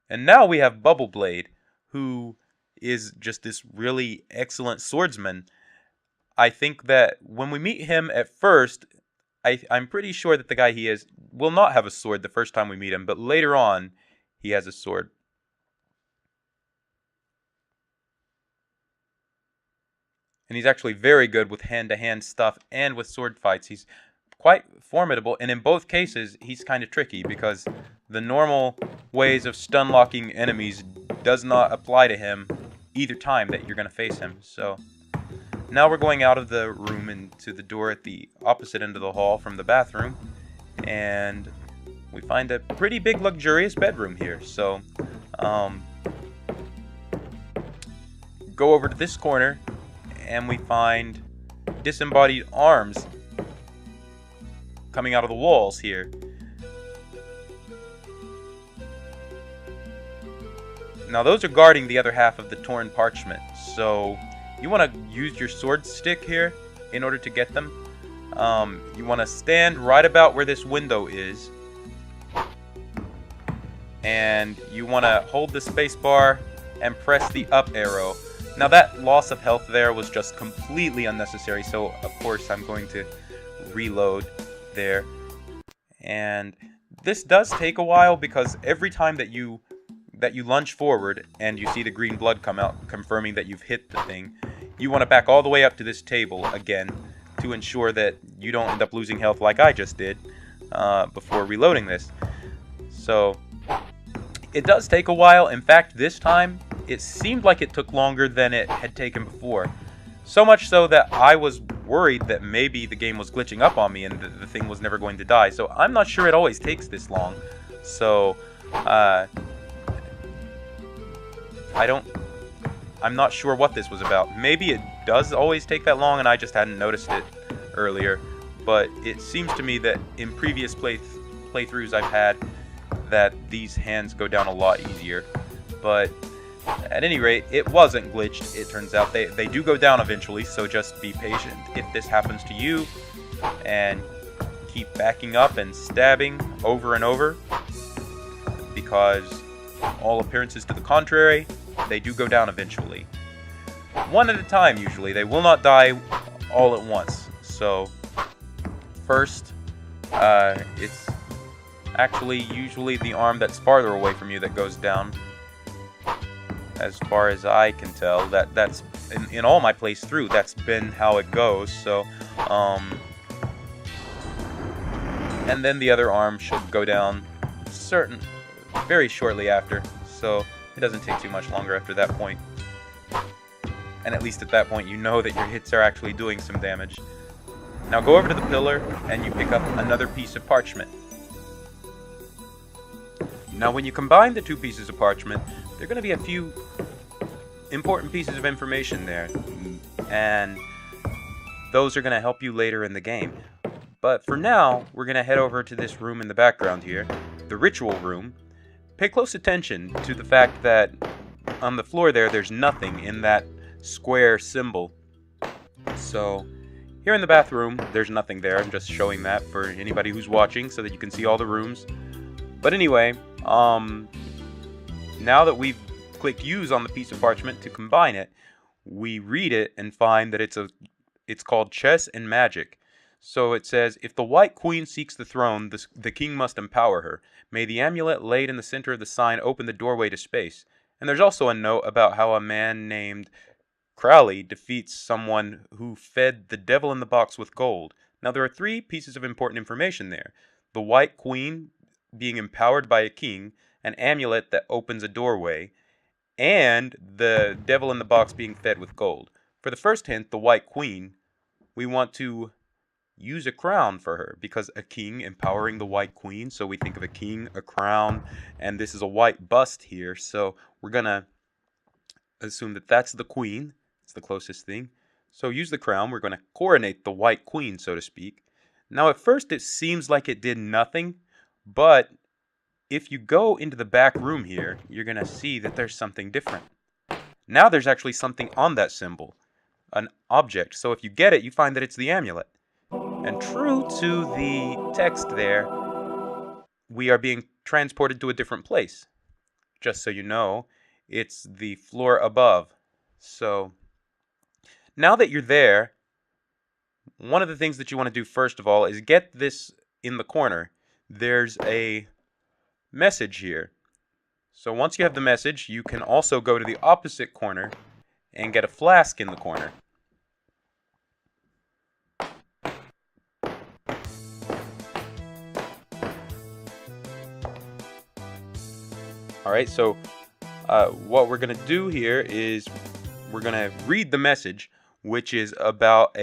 Speaker 1: And now we have Bubble Blade, who is just this really excellent swordsman. I think that when we meet him at first, I'm pretty sure that the guy he is will not have a sword the first time we meet him, but later on, he has a sword. And he's actually very good with hand-to-hand stuff and with sword fights. He's quite formidable, and in both cases, he's kind of tricky because the normal ways of stun-locking enemies does not apply to him either time that you're going to face him. So now we're going out of the room into the door at the opposite end of the hall from the bathroom, and we find a pretty big luxurious bedroom here. So go over to this corner and we find disembodied arms coming out of the walls here. Now those are guarding the other half of the torn parchment, so you want to use your sword stick here in order to get them. You want to stand right about where this window is, and you want to hold the space bar and press the up arrow. Now that loss of health there was just completely unnecessary, so of course I'm going to reload there. And this does take a while because every time that you lunge forward and you see the green blood come out, confirming that you've hit the thing, you want to back all the way up to this table again to ensure that you don't end up losing health like I just did before reloading this. So it does take a while. In fact, this time it seemed like it took longer than it had taken before. So much so that I was worried that maybe the game was glitching up on me and the thing was never going to die. So I'm not sure it always takes this long. So I'm not sure what this was about. Maybe it does always take that long and I just hadn't noticed it earlier. But it seems to me that in previous playthroughs I've had that these hands go down a lot easier. But at any rate, it wasn't glitched, it turns out. They do go down eventually, so just be patient. If this happens to you, and keep backing up and stabbing over and over, because all appearances to the contrary, they do go down eventually. One at a time, usually. They will not die all at once. So, first, it's actually usually the arm that's farther away from you that goes down. As far as I can tell, that's in all my plays through, that's been how it goes. So, and then the other arm should go down very shortly after. So it doesn't take too much longer after that point. And at least at that point, you know that your hits are actually doing some damage. Now go over to the pillar and you pick up another piece of parchment. Now when you combine the two pieces of parchment, there are going to be a few important pieces of information there, and those are going to help you later in the game. But for now, we're going to head over to this room in the background here, the ritual room. Pay close attention to the fact that on the floor there's nothing in that square symbol. So Here in the bathroom, there's nothing there. I'm just showing that for anybody who's watching so that you can see all the rooms. But anyway, now that we've clicked use on the piece of parchment to combine it, we read it and find that it's called Chess and Magic. So it says, if the white queen seeks the throne, the king must empower her. May the amulet laid in the center of the sign open the doorway to space. And there's also a note about how a man named Crowley defeats someone who fed the devil in the box with gold. Now there are 3 pieces of important information there. The white queen being empowered by a king, an amulet that opens a doorway, and the devil in the box being fed with gold. For the first hint, the white queen, we want to use a crown for her, because a king empowering the white queen, so we think of a king, a crown, and this is a white bust here, so we're gonna assume that that's the queen. It's the closest thing. So use the crown. We're gonna coronate the white queen, so to speak. Now at first it seems like it did nothing, but if you go into the back room here, you're gonna see that there's something different. Now there's actually something on that symbol, an object. So if you get it, you find that it's the amulet. And true to the text there, we are being transported to a different place. Just so you know, it's the floor above. So now that you're there, one of the things that you want to do first of all is get this in the corner. There's a message here. So once you have the message, you can also go to the opposite corner and get a flask in the corner. Alright, so what we're going to do here is we're going to read the message, which is about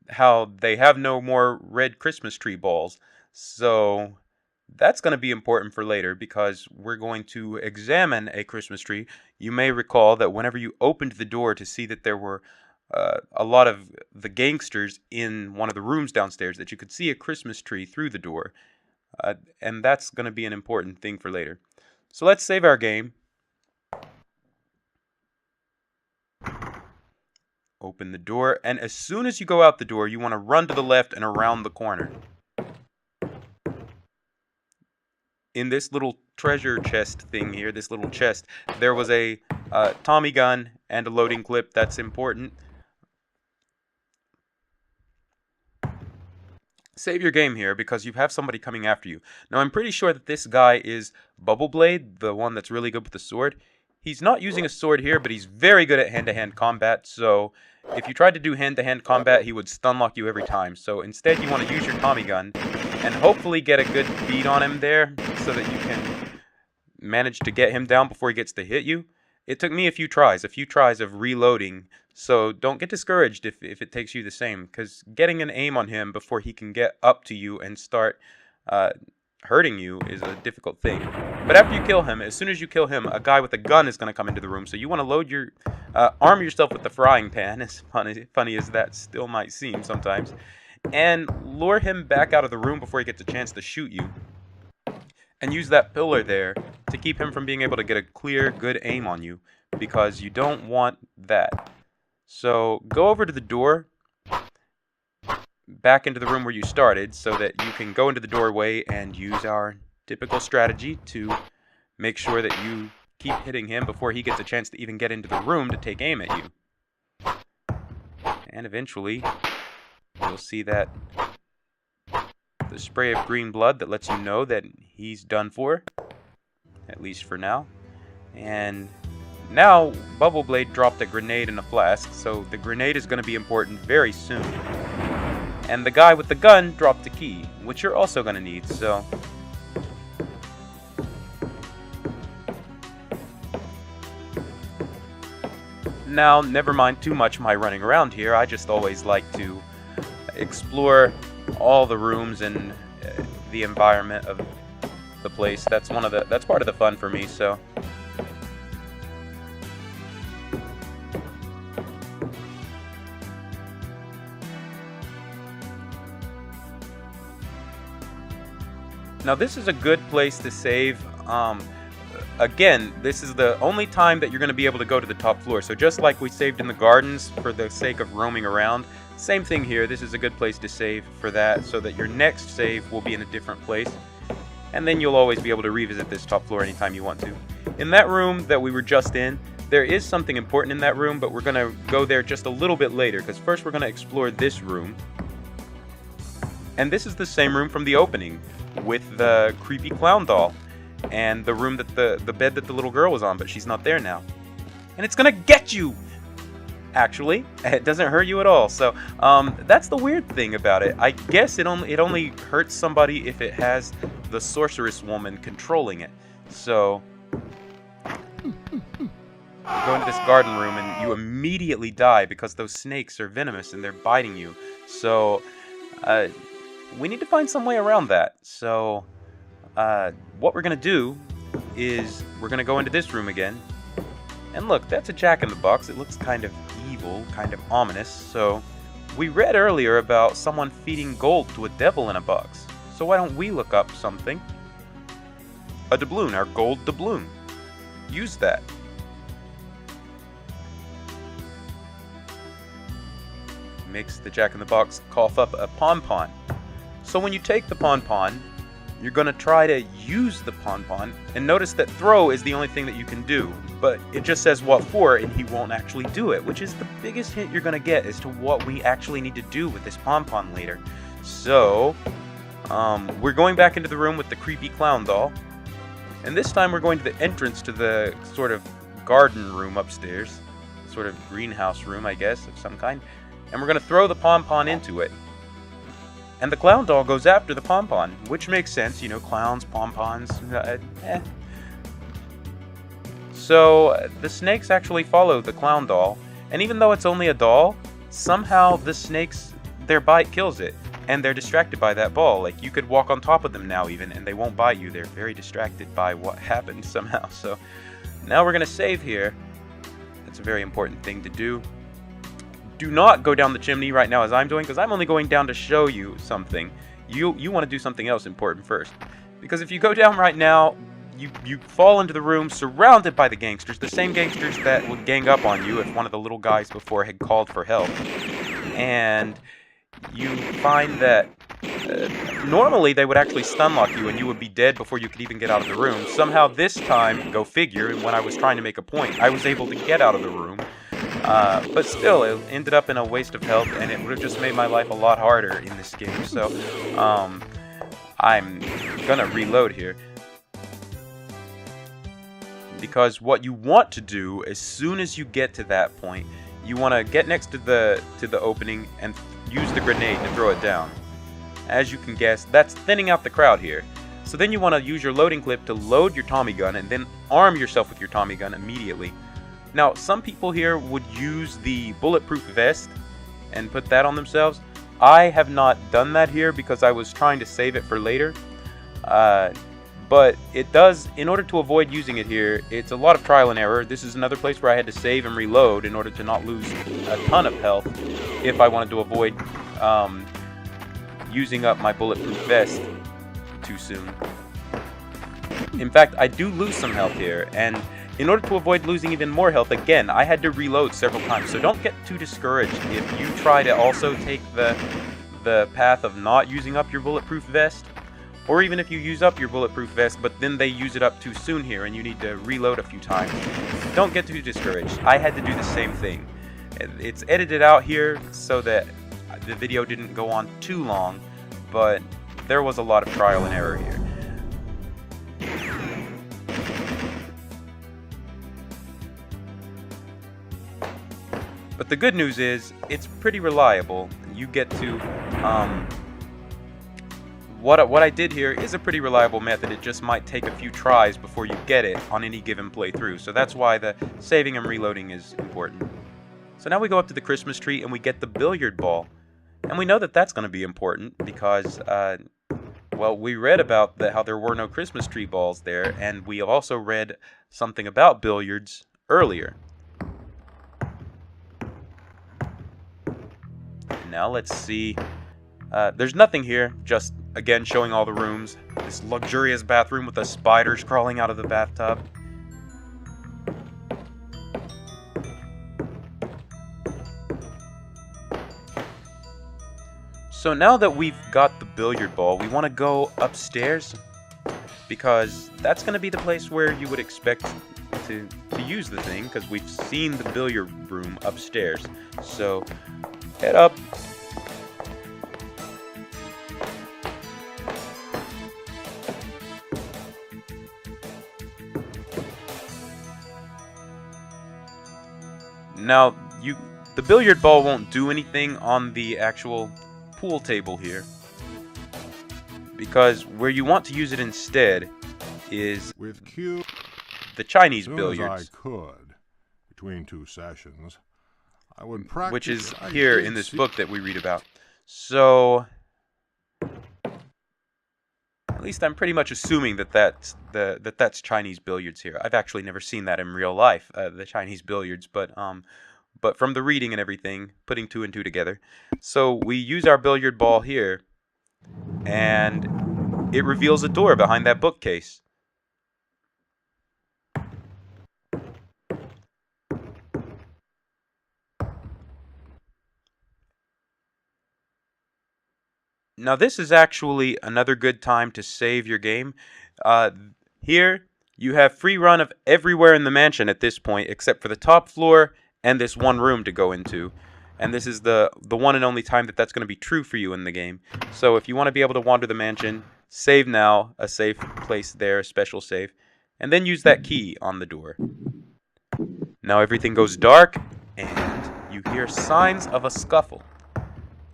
Speaker 1: how they have no more red Christmas tree balls. So that's going to be important for later because we're going to examine a Christmas tree. You may recall that whenever you opened the door to see that there were a lot of the gangsters in one of the rooms downstairs, that you could see a Christmas tree through the door. And that's going to be an important thing for later. So let's save our game. Open the door, and as soon as you go out the door, you want to run to the left and around the corner. In this little treasure chest thing here, this little chest, there was a Tommy gun and a loading clip. That's important. Save your game here because you have somebody coming after you. Now I'm pretty sure that this guy is Bubble Blade, the one that's really good with the sword. He's not using a sword here, but he's very good at hand-to-hand combat, so if you tried to do hand-to-hand combat, he would stun-lock you every time. So instead you want to use your Tommy gun and hopefully get a good beat on him there so that you can manage to get him down before he gets to hit you. It took me a few tries of reloading, so don't get discouraged if it takes you the same, because getting an aim on him before he can get up to you and start hurting you is a difficult thing. But after you kill him, as soon as you kill him, a guy with a gun is going to come into the room, so you want to load your, arm yourself with the frying pan, as funny as that still might seem sometimes, and lure him back out of the room before he gets a chance to shoot you. And use that pillar there to keep him from being able to get a clear, good aim on you, because you don't want that. So go over to the door, back into the room where you started, so that you can go into the doorway and use our typical strategy to make sure that you keep hitting him before he gets a chance to even get into the room to take aim at you. And eventually, you'll see that the spray of green blood that lets you know that he's done for, at least for now. And now Bubble Blade dropped a grenade in a flask, so the grenade is going to be important very soon. And the guy with the gun dropped a key, which you're also going to need, so now, never mind too much my running around here. I just always like to explore all the rooms and the environment of the place. That's part of the fun for me, so now this is a good place to save. again, this is the only time that you're going to be able to go to the top floor. So just like we saved in the gardens for the sake of roaming around, same thing here. This is a good place to save for that, so that your next save will be in a different place. And then you'll always be able to revisit this top floor anytime you want to. In that room that we were just in, there is something important in that room, but we're going to go there just a little bit later, because first we're going to explore this room. And this is the same room from the opening, with the creepy clown doll, and the room that the bed that the little girl was on, but she's not there now. And it's going to get you! Actually, it doesn't hurt you at all. So that's the weird thing about it. I guess it only hurts somebody if it has the sorceress woman controlling it. So you go into this garden room and you immediately die because those snakes are venomous and they're biting you. So we need to find some way around that. So what we're gonna do is we're gonna go into this room again. And look, that's a jack-in-the-box. It looks kind of evil, kind of ominous. So we read earlier about someone feeding gold to a devil in a box. So why don't we look up something? A doubloon, our gold doubloon. Use that. Makes the jack-in-the-box cough up a pon-pon. So when you take the pon-pon, you're going to try to use the pon-pon, and notice that throw is the only thing that you can do. But it just says what for, and he won't actually do it, which is the biggest hint you're going to get as to what we actually need to do with this pon-pon later. So, we're going back into the room with the creepy clown doll, and this time we're going to the entrance to the sort of garden room upstairs, sort of greenhouse room, I guess, of some kind, and we're going to throw the pon-pon into it. And the clown doll goes after the pom-pom, which makes sense, you know, clowns, pom-poms, So, the snakes actually follow the clown doll, and even though it's only a doll, somehow the snakes, their bite kills it, and they're distracted by that ball. Like, you could walk on top of them now even, and they won't bite you. They're very distracted by what happened somehow. So, now we're going to save here. That's a very important thing to do. Do not go down the chimney right now as I'm doing, because I'm only going down to show you something. You want to do something else important first. Because if you go down right now, you fall into the room surrounded by the gangsters, the same gangsters that would gang up on you if one of the little guys before had called for help. And you find that normally they would actually stun lock you and you would be dead before you could even get out of the room. Somehow this time, go figure, when I was trying to make a point, I was able to get out of the room. But still, it ended up in a waste of health, and it would have just made my life a lot harder in this game. So, I'm gonna reload here. Because what you want to do, as soon as you get to that point, you want to get next to the opening and use the grenade to throw it down. As you can guess, that's thinning out the crowd here. So then you want to use your loading clip to load your Tommy gun, and then arm yourself with your Tommy gun immediately. Now, some people here would use the Bulletproof Vest and put that on themselves. I have not done that here because I was trying to save it for later. But it does, in order to avoid using it here, it's a lot of trial and error. This is another place where I had to save and reload in order to not lose a ton of health if I wanted to avoid using up my Bulletproof Vest too soon. In fact, I do lose some health here, and in order to avoid losing even more health, again, I had to reload several times. So don't get too discouraged if you try to also take the path of not using up your Bulletproof Vest. Or even if you use up your Bulletproof Vest, but then they use it up too soon here and you need to reload a few times. Don't get too discouraged. I had to do the same thing. It's edited out here so that the video didn't go on too long, but there was a lot of trial and error here. But the good news is, it's pretty reliable. You get to, what I did here is a pretty reliable method. It just might take a few tries before you get it on any given playthrough. So that's why the saving and reloading is important. So now we go up to the Christmas tree and we get the Billiard Ball. And we know that that's going to be important because, well, we read about how there were no Christmas tree balls there. And we also read something about billiards earlier. Now let's see. There's nothing here, just again showing all the rooms. This luxurious bathroom with the spiders crawling out of the bathtub. So now that we've got the billiard ball, we want to go upstairs, because that's going to be the place where you would expect to use the thing, because we've seen the billiard room upstairs. So head up. Now, the billiard ball won't do anything on the actual pool table here, because where you want to use it instead is
Speaker 2: With Q,
Speaker 1: the Chinese
Speaker 2: as
Speaker 1: billiards,
Speaker 2: I could, between 2 sessions, I would practice.
Speaker 1: which is here in this book that we read about. So, at least I'm pretty much assuming that that's Chinese billiards here. I've actually never seen that in real life, the Chinese billiards, but from the reading and everything, putting 2 and 2 together. So we use our billiard ball here, and it reveals a door behind that bookcase. Now this is actually another good time to save your game. Here you have free run of everywhere in the mansion at this point, except for the top floor and this one room to go into. And this is the one and only time that that's going to be true for you in the game. So if you want to be able to wander the mansion, save now, a safe place there, a special save, and then use that key on the door. Now everything goes dark, and you hear signs of a scuffle.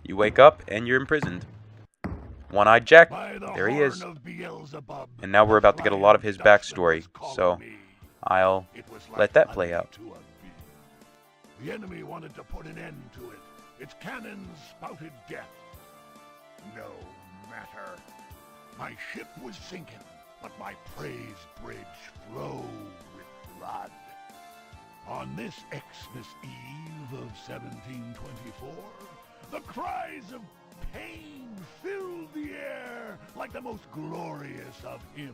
Speaker 1: You wake up, and you're imprisoned. One-Eyed Jack, there he is. And now we're about to get a lot of his backstory, so I'll let that play out.
Speaker 3: The enemy wanted to put an end to it. Its cannons spouted death. No matter. My ship was sinking, but my praise bridge flowed with blood. On this Xmas Eve of 1724, the cries of pain filled the air like the most glorious of hymns.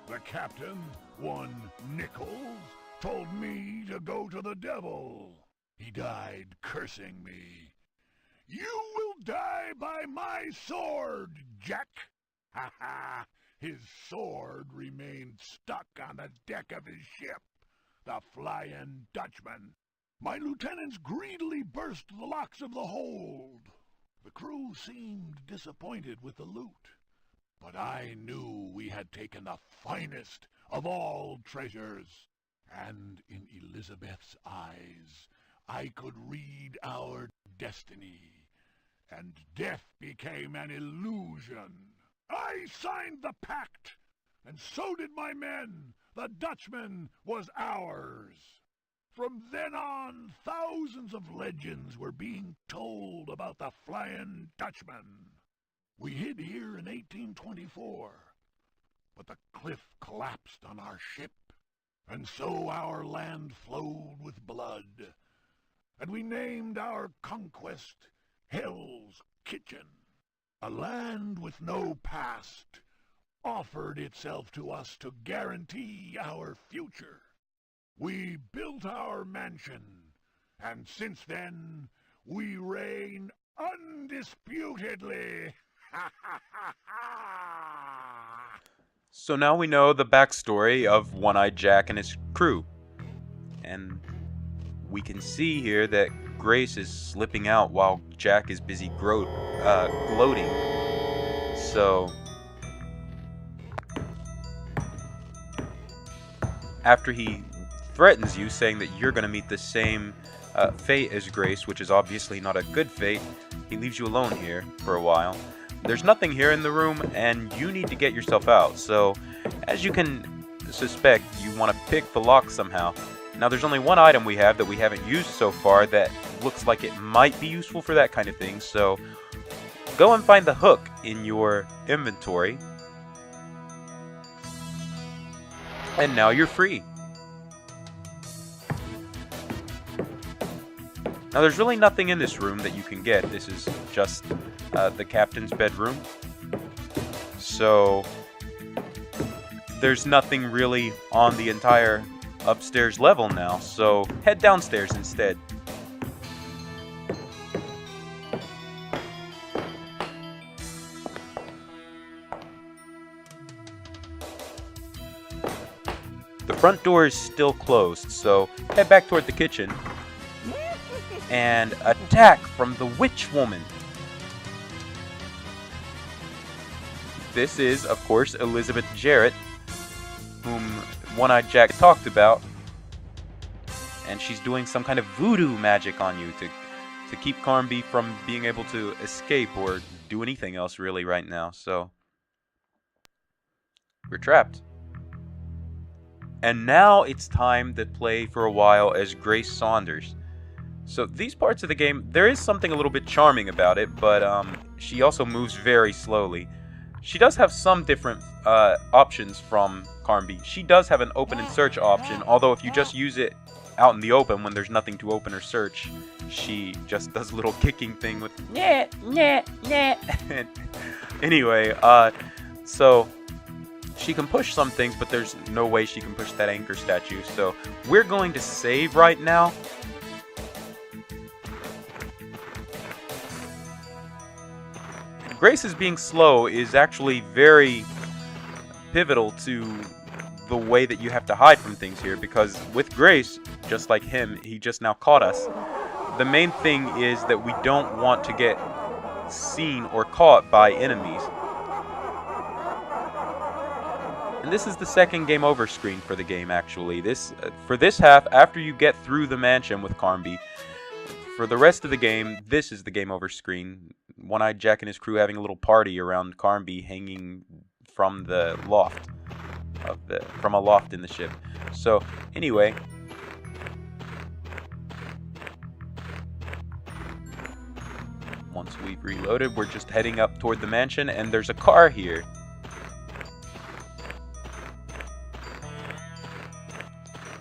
Speaker 3: The captain, one Nichols, told me to go to the devil. He died cursing me. You will die by my sword, Jack. Ha ha! His sword remained stuck on the deck of his ship, the Flying Dutchman. My lieutenants greedily burst the locks of the hold. The crew seemed disappointed with the loot, but I knew we had taken the finest of all treasures. And in Elizabeth's eyes, I could read our destiny, and death became an illusion. I signed the pact, and so did my men. The Dutchman was ours. From then on, thousands of legends were being told about the Flying Dutchman. We hid here in 1824, but the cliff collapsed on our ship. And so our land flowed with blood, and we named our conquest Hell's Kitchen. A land with no past offered itself to us to guarantee our future. We built our mansion, and since then we reign undisputedly. Ha ha ha ha!
Speaker 1: So now we know the backstory of One-Eyed Jack and his crew. And we can see here that Grace is slipping out while Jack is busy gloating. So after he threatens you, saying that you're going to meet the same fate as Grace, which is obviously not a good fate, he leaves you alone here for a while. There's nothing here in the room, and you need to get yourself out. So, as you can suspect, you want to pick the lock somehow. Now, there's only one item we have that we haven't used so far that looks like it might be useful for that kind of thing. So, go and find the hook in your inventory. And now you're free. Now, there's really nothing in this room that you can get. This is just the captain's bedroom. So, there's nothing really on the entire upstairs level now. So, head downstairs instead. front door is still closed, so head back toward the kitchen and attack from the witch woman. This is, of course, Elizabeth Jarrett, whom One-Eyed Jack talked about, and she's doing some kind of voodoo magic on you to keep Carnby from being able to escape or do anything else really right now. So we're trapped. And now it's time to play for a while as Grace Saunders. So these parts of the game, there is something a little bit charming about it, but she also moves very slowly. She does have some different options from Carnby. She does have an open and search option, although if you just use it out in the open when there's nothing to open or search, she just does a little kicking thing with nah, nah, nah. Anyway, so she can push some things, but there's no way she can push that anchor statue. So we're going to save right now. Grace's being slow is actually very pivotal to the way that you have to hide from things here, because with Grace, just like him, he just now caught us. The main thing is that we don't want to get seen or caught by enemies. And this is the second game over screen for the game, actually. For this half, after you get through the mansion with Carnby, for the rest of the game, this is the game over screen. One-Eyed Jack and his crew having a little party around Carnby, hanging from the loft from a loft in the ship. So anyway, once we've reloaded, we're just heading up toward the mansion, and there's a car here.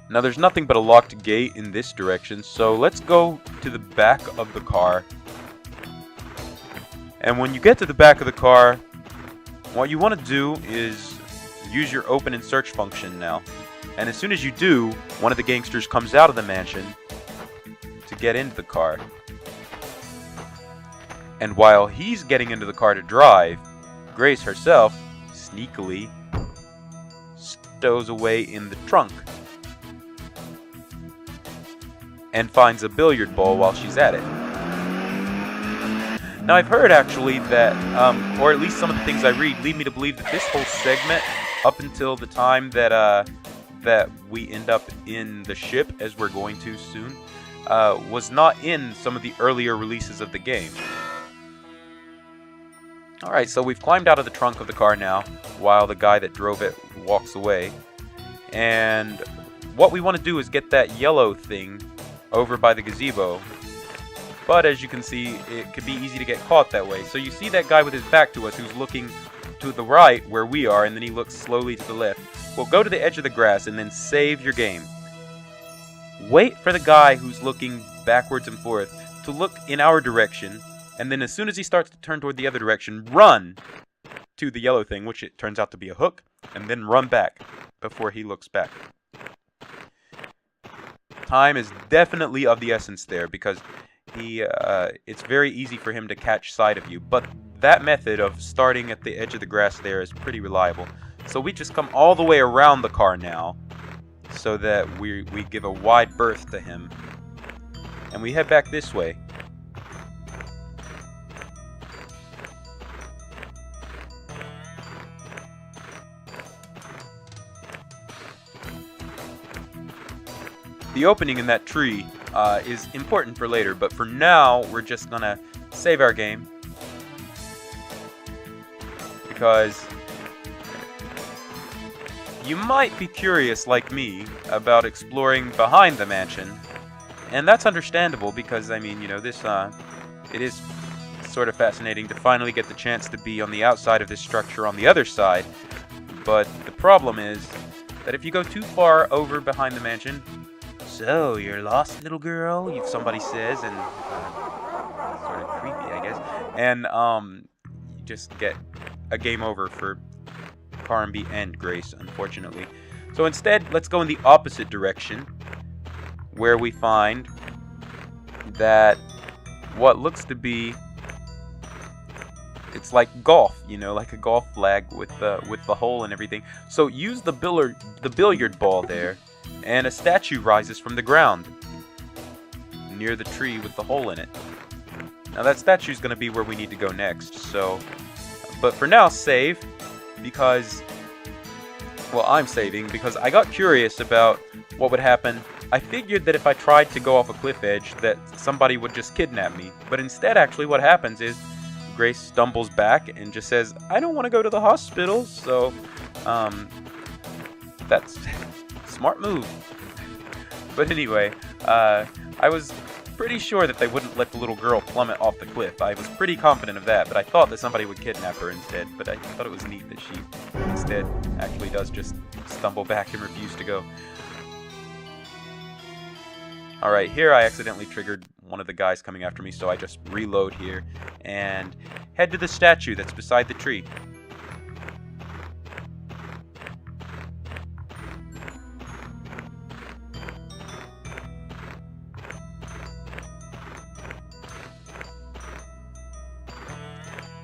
Speaker 1: Now there's nothing but a locked gate in this direction, so let's go to the back of the car. And when you get to the back of the car, what you want to do is use your open and search function now. And as soon as you do, one of the gangsters comes out of the mansion to get into the car. And while he's getting into the car to drive, Grace herself sneakily stows away in the trunk and finds a billiard ball while she's at it. Now I've heard actually that, or at least some of the things I read lead me to believe that this whole segment, up until the time that that we end up in the ship, as we're going to soon, was not in some of the earlier releases of the game. Alright, so we've climbed out of the trunk of the car now, while the guy that drove it walks away. And what we want to do is get that yellow thing over by the gazebo. But as you can see, it could be easy to get caught that way. So you see that guy with his back to us who's looking to the right where we are, and then he looks slowly to the left. Well, go to the edge of the grass and then save your game. Wait for the guy who's looking backwards and forth to look in our direction, and then as soon as he starts to turn toward the other direction, run to the yellow thing, which it turns out to be a hook, and then run back before he looks back. Time is definitely of the essence there, because it's very easy for him to catch sight of you. But that method of starting at the edge of the grass there is pretty reliable. So we just come all the way around the car now, so that we give a wide berth to him. And we head back this way. The opening in that tree is important for later, but for now, we're just gonna save our game. Because you might be curious, like me, about exploring behind the mansion. And that's understandable, because, I mean, you know, this, it is sort of fascinating to finally get the chance to be on the outside of this structure on the other side. But the problem is that if you go too far over behind the mansion, "So, you're lost, little girl," somebody says, and sort of creepy, I guess. And you just get a game over for Carnby and Grace, unfortunately. So instead, let's go in the opposite direction, where we find that what looks to be it's like golf, you know, like a golf flag with the hole and everything. So use the billiard ball there, and a statue rises from the ground near the tree with the hole in it. Now that statue's going to be where we need to go next. So, but for now, save, because, well, I'm saving because I got curious about what would happen. I figured that if I tried to go off a cliff edge, that somebody would just kidnap me. But instead, actually, what happens is Grace stumbles back and just says, I don't want to go to the hospital. So, that's a smart move. But anyway, I was pretty sure that they wouldn't let the little girl plummet off the cliff. I was pretty confident of that, but I thought that somebody would kidnap her instead. But I thought it was neat that she instead actually does just stumble back and refuse to go. Alright, here I accidentally triggered one of the guys coming after me, so I just reload here and head to the statue that's beside the tree.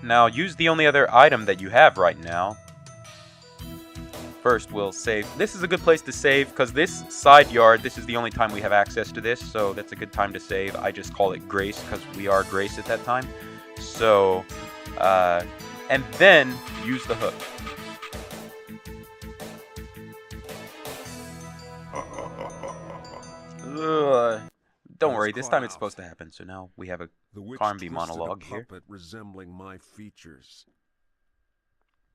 Speaker 1: Now, use the only other item that you have right now. First, we'll save. This is a good place to save, because this side yard, this is the only time we have access to this, so that's a good time to save. I just call it Grace, because we are Grace at that time. So, and then use the hook. Don't worry, this time it's supposed to happen, so now we have a Carnby monologue here.
Speaker 4: Resembling my features.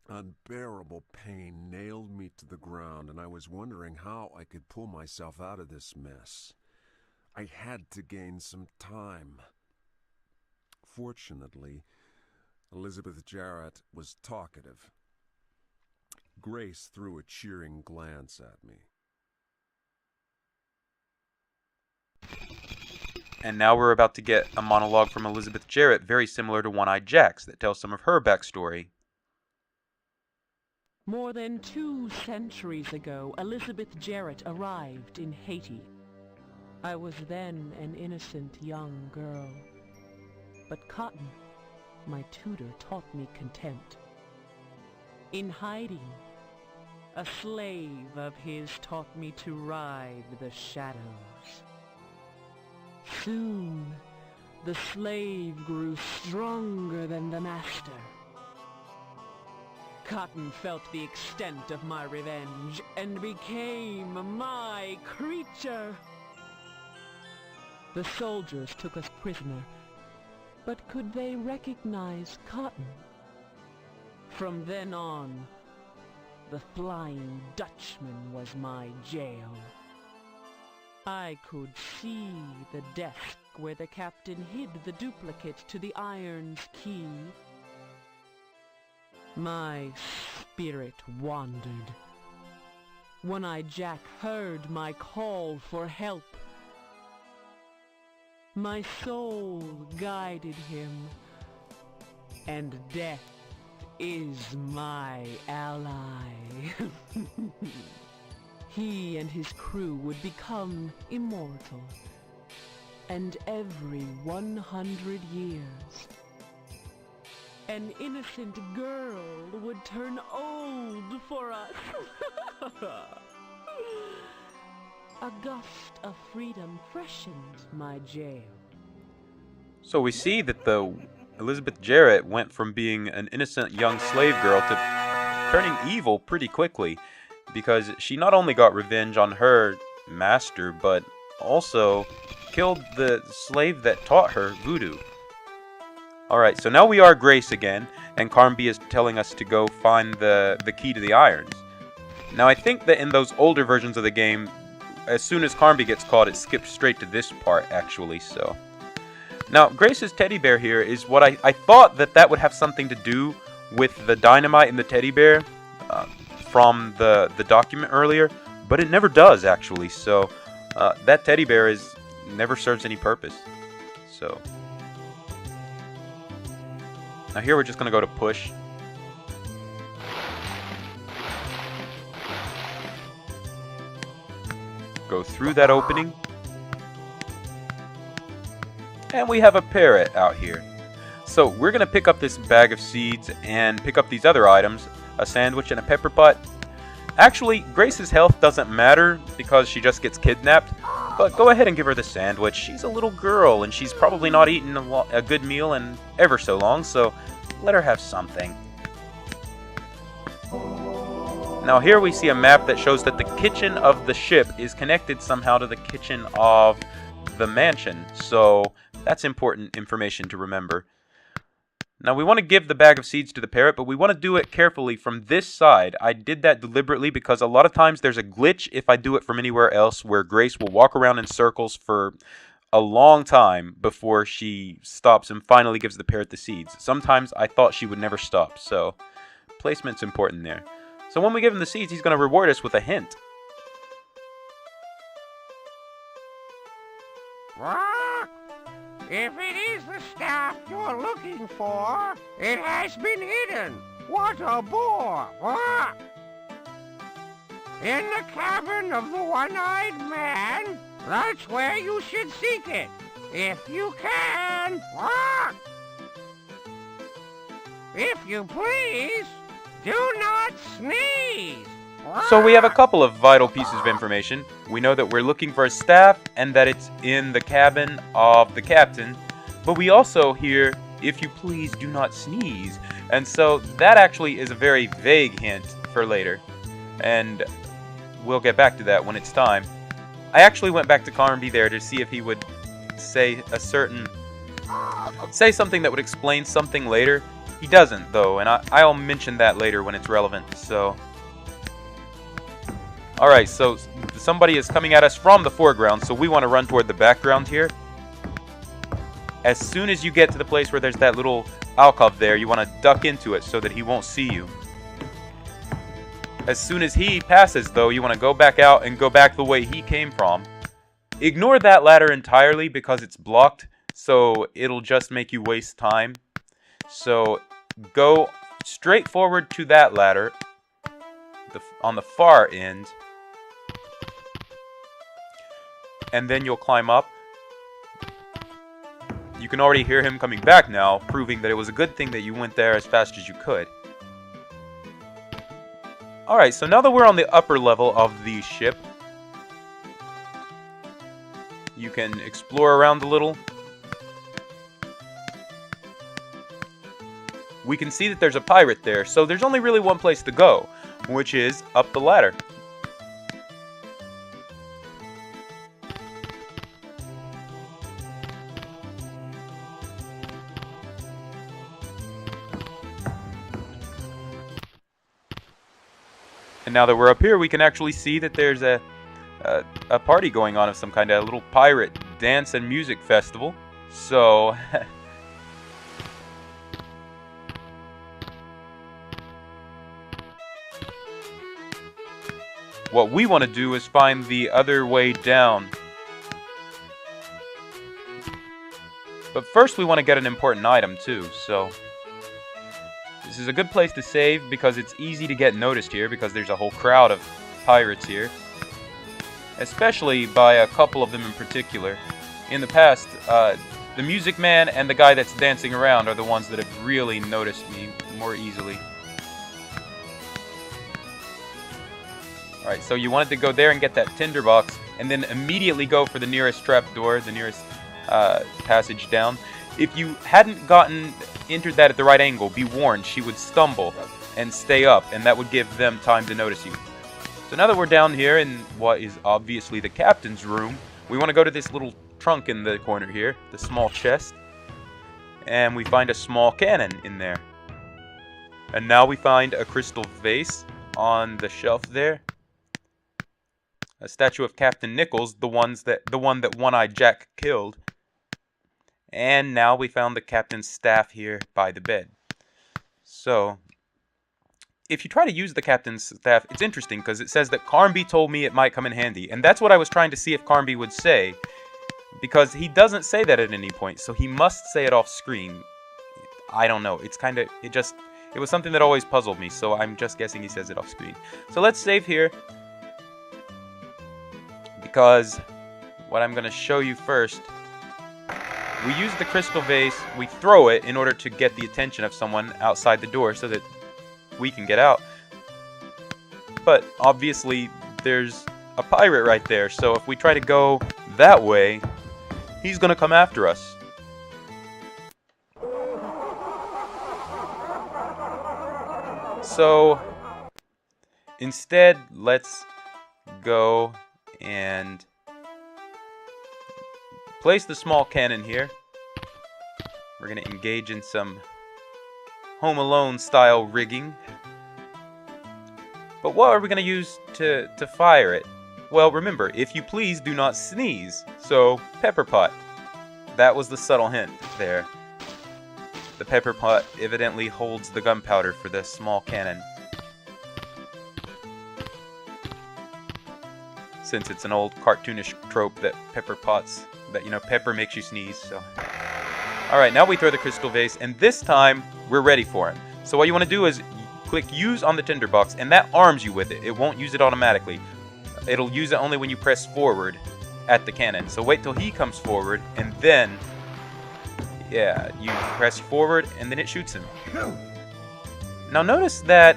Speaker 4: Unbearable pain nailed me to the ground, and I was wondering how I could pull myself out of this mess. I had to gain some time. Fortunately, Elizabeth Garrett was talkative. Grace threw a cheering glance at me.
Speaker 1: And now we're about to get a monologue from Elizabeth Jarrett, very similar to One-Eyed Jack's, that tells some of her backstory.
Speaker 5: More than 2 centuries ago, Elizabeth Jarrett arrived in Haiti. I was then an innocent young girl. But Cotton, my tutor, taught me contempt. In hiding, a slave of his taught me to ride the shadows. Soon, the slave grew stronger than the master. Cotton felt the extent of my revenge and became my creature. The soldiers took us prisoner, but could they recognize Cotton? From then on, the Flying Dutchman was my jail. I could see the desk where the captain hid the duplicate to the iron's key. My spirit wandered. One-Eyed Jack heard my call for help. My soul guided him, and death is my ally. He and his crew would become immortal, and every 100 years, an innocent girl would turn old for us. A gust of freedom freshened my jail.
Speaker 1: So we see that the Elizabeth Jarrett went from being an innocent young slave girl to turning evil pretty quickly, because she not only got revenge on her master, but also killed the slave that taught her voodoo. Alright, so now we are Grace again, and Carnby is telling us to go find the key to the irons. Now I think that in those older versions of the game, as soon as Carnby gets caught, it skips straight to this part, actually, so. Now, Grace's teddy bear here is what I thought that would have something to do with the dynamite in the teddy bear from the document earlier, but it never does, actually, so that teddy bear never serves any purpose, so. Now here we're just going to go to push. Go through that opening. And we have a parrot out here. So we're going to pick up this bag of seeds and pick up these other items, a sandwich and a pepper pot. Actually, Grace's health doesn't matter because she just gets kidnapped, but go ahead and give her the sandwich. She's a little girl and she's probably not eaten a good meal in ever so long, so let her have something. Now here we see a map that shows that the kitchen of the ship is connected somehow to the kitchen of the mansion, so that's important information to remember. Now we want to give the bag of seeds to the parrot, but we want to do it carefully from this side. I did that deliberately because a lot of times there's a glitch if I do it from anywhere else where Grace will walk around in circles for a long time before she stops and finally gives the parrot the seeds. Sometimes I thought she would never stop, so placement's important there. So when we give him the seeds, he's going to reward us with a hint.
Speaker 6: If it is the staff you're looking for, it has been hidden. What a bore! In the cabin of the one-eyed man, that's where you should seek it, if you can. If you please, do not sneeze.
Speaker 1: So we have a couple of vital pieces of information. We know that we're looking for a staff and that it's in the cabin of the captain. But we also hear, if you please do not sneeze. And so that actually is a very vague hint for later. And we'll get back to that when it's time. I actually went back to Carnby there to see if he would say something that would explain something later. He doesn't though, and I'll mention that later when it's relevant, so... Alright, so somebody is coming at us from the foreground, so we want to run toward the background here. As soon as you get to the place where there's that little alcove there, you want to duck into it so that he won't see you. As soon as he passes, though, you want to go back out and go back the way he came from. Ignore that ladder entirely because it's blocked, so it'll just make you waste time. So go straight forward to that ladder on the far end. And then you'll climb up. You can already hear him coming back now, proving that it was a good thing that you went there as fast as you could. Alright, so now that we're on the upper level of the ship, you can explore around a little. We can see that there's a pirate there, so there's only really one place to go, which is up the ladder. And now that we're up here, we can actually see that there's a party going on of some kind, of little pirate dance and music festival. So what we want to do is find the other way down. But first we want to get an important item too, so this is a good place to save because it's easy to get noticed here because there's a whole crowd of pirates here. Especially by a couple of them in particular. In the past, the music man and the guy that's dancing around are the ones that have really noticed me more easily. Alright, so you wanted to go there and get that tinderbox, and then immediately go for the nearest trapdoor, the nearest passage down. If you hadn't entered that at the right angle, be warned, she would stumble and stay up, and that would give them time to notice you. So now that we're down here in what is obviously the captain's room, we want to go to this little trunk in the corner here, the small chest, and we find a small cannon in there. And now we find a crystal vase on the shelf there. A statue of Captain Nichols, the one that One-Eyed Jack killed. And now we found the captain's staff here by the bed. So, if you try to use the captain's staff, it's interesting because it says that Carnby told me it might come in handy. And that's what I was trying to see if Carnby would say. Because he doesn't say that at any point, so he must say it off screen. I don't know. It's kind of, it was something that always puzzled me, so I'm just guessing he says it off screen. So let's save here. Because what I'm going to show you first we use the crystal vase, we throw it in order to get the attention of someone outside the door so that we can get out. But obviously, there's a pirate right there, so if we try to go that way, he's gonna come after us. So, instead, let's go and place the small cannon here. We're gonna engage in some Home Alone style rigging. But what are we gonna use to fire it? Well, remember, if you please, do not sneeze. So, pepper pot. That was the subtle hint there. The pepper pot evidently holds the gunpowder for the small cannon. Since it's an old cartoonish trope that pepper pots, that, you know, pepper makes you sneeze, so. Alright, now we throw the crystal vase, and this time, we're ready for him. So what you want to do is click use on the tinderbox, and that arms you with it. It won't use it automatically. It'll use it only when you press forward at the cannon. So wait till he comes forward, and then, yeah, you press forward, and then it shoots him. Now notice that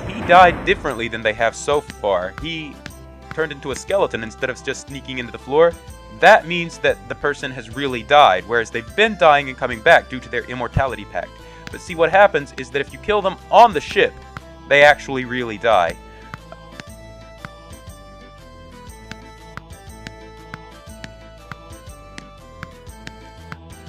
Speaker 1: he died differently than they have so far. He turned into a skeleton instead of just sneaking into the floor. That means that the person has really died, whereas they've been dying and coming back due to their immortality pact. But see, what happens is that if you kill them on the ship, they actually really die.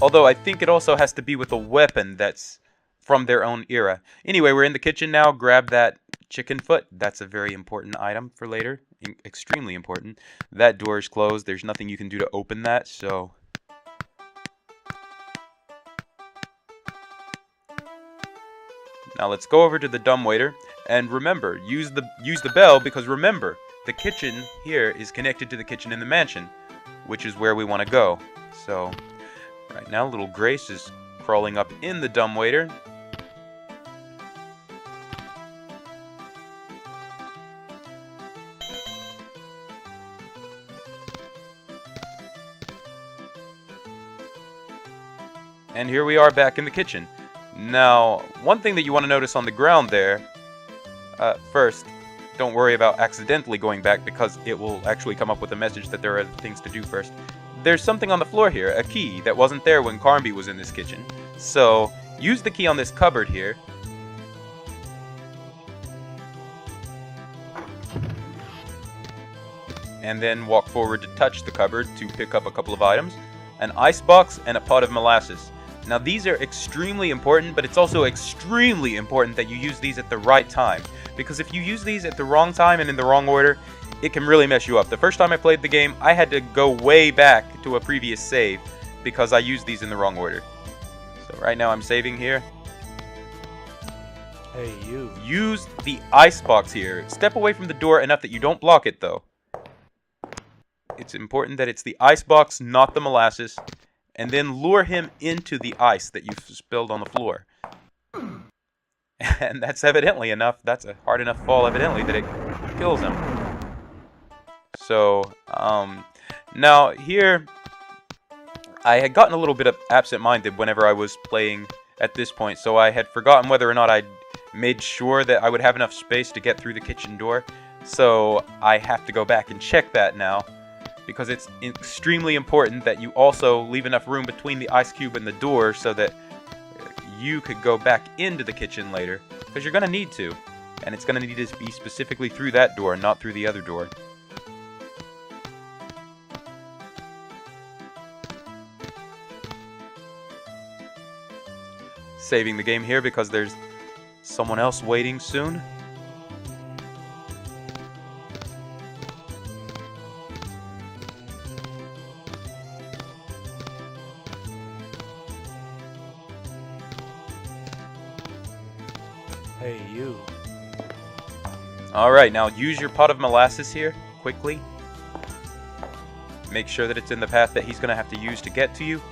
Speaker 1: Although I think it also has to be with a weapon that's from their own era. Anyway, we're in the kitchen now. Grab that chicken foot. That's a very important item for later. Extremely important. That door is closed. There's nothing you can do to open that, so... Now let's go over to the dumbwaiter, and remember, use the bell, because remember, the kitchen here is connected to the kitchen in the mansion, which is where we want to go. So, right now, little Grace is crawling up in the dumbwaiter. And here we are back in the kitchen. Now, one thing that you want to notice on the ground there, first, don't worry about accidentally going back because it will actually come up with a message that there are things to do first. There's something on the floor here, a key that wasn't there when Carnby was in this kitchen. So, use the key on this cupboard here. And then walk forward to touch the cupboard to pick up a couple of items. An icebox and a pot of molasses. Now these are extremely important, but it's also extremely important that you use these at the right time. Because if you use these at the wrong time and in the wrong order, it can really mess you up. The first time I played the game, I had to go way back to a previous save because I used these in the wrong order. So right now I'm saving here.
Speaker 2: Hey, you.
Speaker 1: Use the icebox here. Step away from the door enough that you don't block it, though. It's important that it's the icebox, not the molasses. And then lure him into the ice that you've spilled on the floor. And that's evidently enough. That's a hard enough fall, evidently, that it kills him. So, now here, I had gotten a little bit absent-minded whenever I was playing at this point. So I had forgotten whether or not I'd made sure that I would have enough space to get through the kitchen door. So I have to go back and check that now. Because it's extremely important that you also leave enough room between the ice cube and the door so that you could go back into the kitchen later. Because you're going to need to. And it's going to need to be specifically through that door, not through the other door. Saving the game here because there's someone else waiting soon.
Speaker 2: Hey, you.
Speaker 1: Alright, now use your pot of molasses here, quickly. Make sure that it's in the path that he's going to have to use to get to you.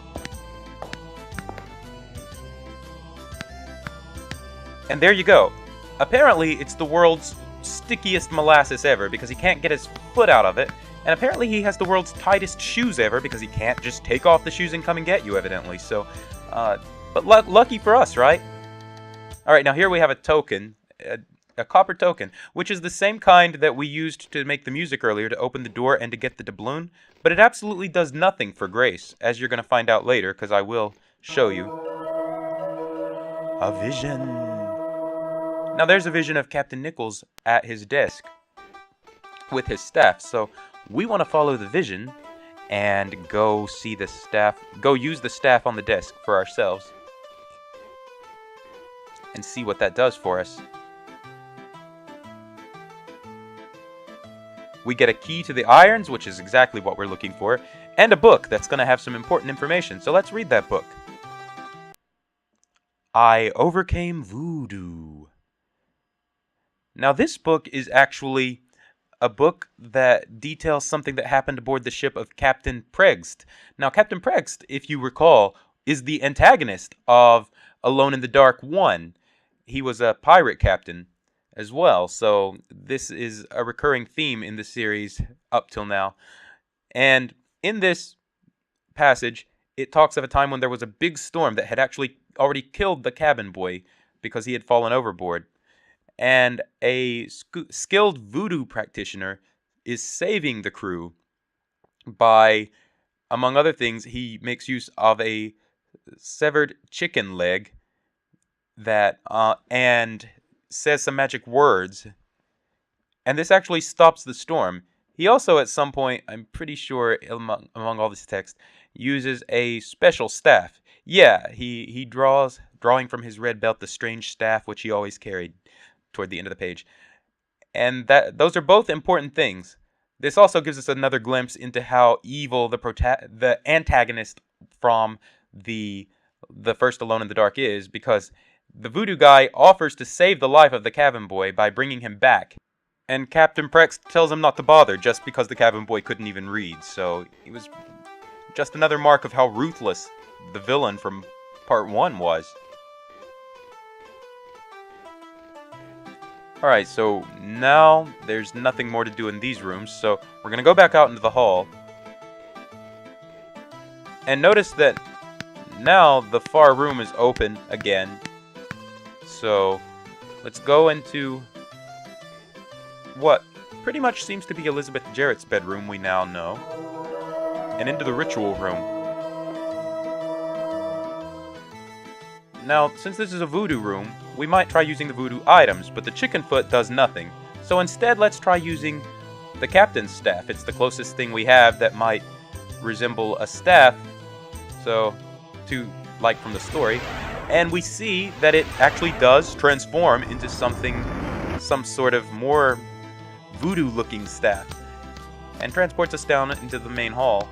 Speaker 1: And there you go. Apparently, it's the world's stickiest molasses ever, because he can't get his foot out of it, And apparently he has the world's tightest shoes ever, because he can't just take off the shoes and come and get you, evidently. So, but lucky for us, right? Alright, now here we have a token, a copper token, which is the same kind that we used to make the music earlier to open the door and to get the doubloon, but it absolutely does nothing for Grace, as you're going to find out later, because I will show you. A vision. Now there's a vision of Captain Nichols at his desk with his staff, so we want to follow the vision and go see the staff, go use the staff on the desk for ourselves and see what that does for us. We get a key to the irons, which is exactly what we're looking for, and a book that's going to have some important information. So let's read that book. I Overcame Voodoo. Now this book is actually a book that details something that happened aboard the ship of Captain Pregst. Now Captain Pregst, if you recall, is the antagonist of Alone in the Dark 1. He was a pirate captain as well, so this is a recurring theme in the series up till now. And in this passage, it talks of a time when there was a big storm that had actually already killed the cabin boy because he had fallen overboard. And a skilled voodoo practitioner is saving the crew by, among other things, he makes use of a severed chicken leg that and says some magic words, and this actually stops the storm. He also, at some point, I'm pretty sure, among all this text, uses a special staff. Yeah, he drawing from his red belt, the strange staff which he always carried toward the end of the page. And those are both important things. This also gives us another glimpse into how evil the antagonist from the first Alone in the Dark is, because the voodoo guy offers to save the life of the cabin boy by bringing him back. And Captain Prex tells him not to bother just because the cabin boy couldn't even read. So it was just another mark of how ruthless the villain from part 1 was. Alright, so now there's nothing more to do in these rooms, so we're going to go back out into the hall. And notice that now the far room is open again. So let's go into what pretty much seems to be Elizabeth Jarrett's bedroom, we now know, and into the ritual room. Now, since this is a voodoo room, we might try using the voodoo items, but the chicken foot does nothing. So instead, let's try using the captain's staff. It's the closest thing we have that might resemble a staff, so like from the story. And we see that it actually does transform into some sort of more voodoo-looking staff, and transports us down into the main hall.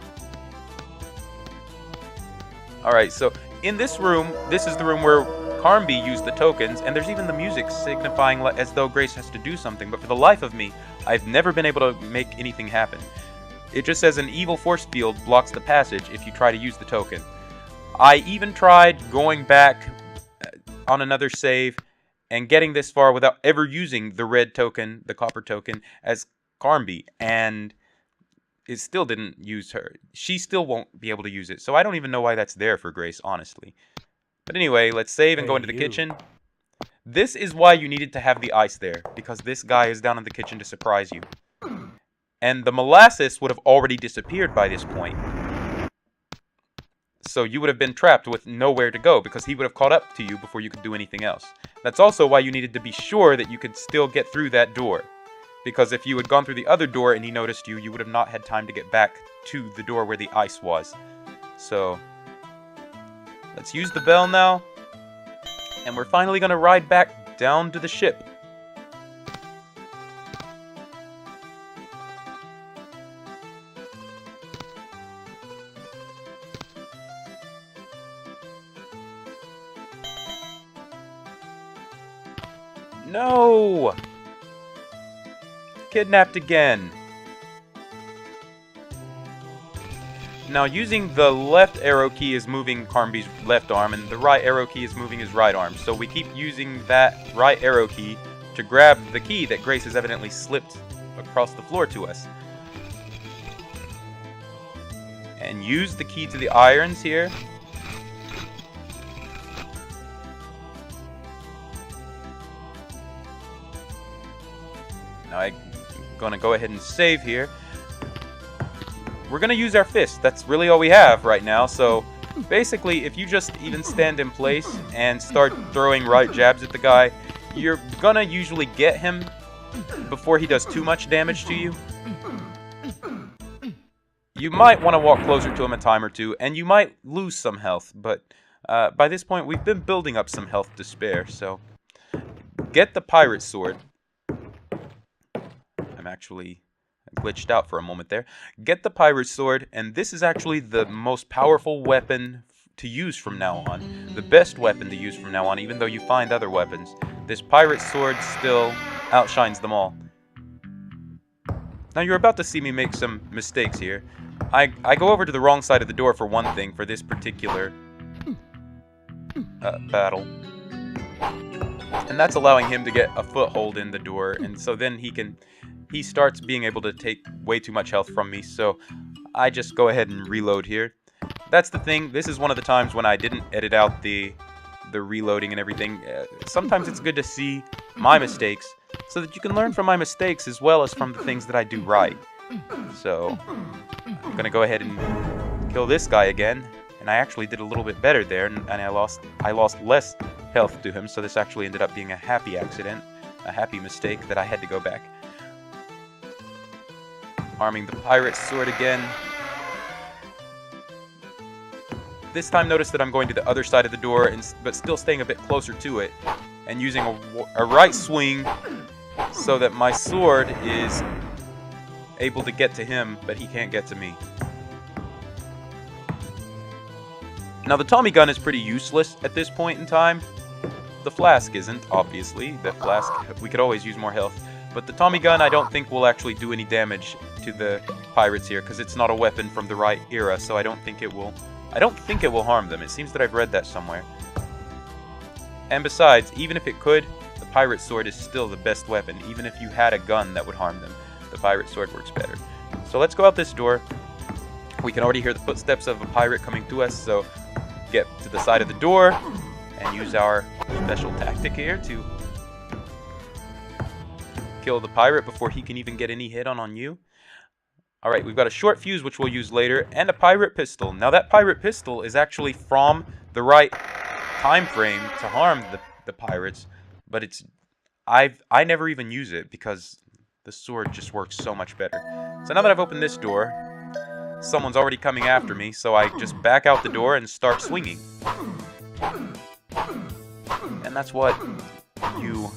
Speaker 1: Alright, so in this room, this is the room where Carnby used the tokens, and there's even the music signifying as though Grace has to do something, but for the life of me, I've never been able to make anything happen. It just says an evil force field blocks the passage if you try to use the token. I even tried going back on another save and getting this far without ever using the red token, the copper token, as Carnby, and it still didn't use her. She still won't be able to use it, so I don't even know why that's there for Grace, honestly. But anyway, let's save and go into the kitchen. This is why you needed to have the ice there, because this guy is down in the kitchen to surprise you. And the molasses would have already disappeared by this point. So you would have been trapped with nowhere to go, because he would have caught up to you before you could do anything else. That's also why you needed to be sure that you could still get through that door. Because if you had gone through the other door and he noticed you, you would have not had time to get back to the door where the ice was. So let's use the bell now. And we're finally going to ride back down to the ship. No! Kidnapped again. Now, using the left arrow key is moving Carnby's left arm, and the right arrow key is moving his right arm. So we keep using that right arrow key to grab the key that Grace has evidently slipped across the floor to us. and use the key to the irons here. Now I'm gonna go ahead and save here. We're gonna use our fist. That's really all we have right now. So basically, if you just even stand in place and start throwing right jabs at the guy, you're gonna usually get him before he does too much damage to you. You might want to walk closer to him a time or two, and you might lose some health, but by this point we've been building up some health to spare, so get the pirate sword. I'm actually glitched out for a moment there. Get the pirate sword, and this is actually the most powerful weapon to use from now on. The best weapon to use from now on, even though you find other weapons. This pirate sword still outshines them all. Now you're about to see me make some mistakes here. I go over to the wrong side of the door for one thing, for this particular battle. And that's allowing him to get a foothold in the door, and so then he starts being able to take way too much health from me, so I just go ahead and reload here. That's the thing, this is one of the times when I didn't edit out the reloading and everything. Sometimes it's good to see my mistakes, so that you can learn from my mistakes as well as from the things that I do right. So, I'm gonna go ahead and kill this guy again, and I actually did a little bit better there, and I lost less health to him, so this actually ended up being a happy accident, a happy mistake that I had to go back. Arming the pirate's sword again. This time notice that I'm going to the other side of the door, but still staying a bit closer to it, and using a right swing so that my sword is able to get to him, but he can't get to me. Now the Tommy gun is pretty useless at this point in time. The flask isn't, obviously. The flask, we could always use more health. But the Tommy gun I don't think will actually do any damage to the pirates here, because it's not a weapon from the right era, so I don't think it will harm them. It seems that I've read that somewhere. And besides, even if it could, the pirate sword is still the best weapon. Even if you had a gun that would harm them, the pirate sword works better. So let's go out this door. We can already hear the footsteps of a pirate coming to us, so get to the side of the door and use our special tactic here to kill the pirate before he can even get any hit on you. Alright, we've got a short fuse which we'll use later, and a pirate pistol. Now that pirate pistol is actually from the right time frame to harm the pirates, but I never even use it because the sword just works so much better. So now that I've opened this door, someone's already coming after me, so I just back out the door and start swinging. And that's what you,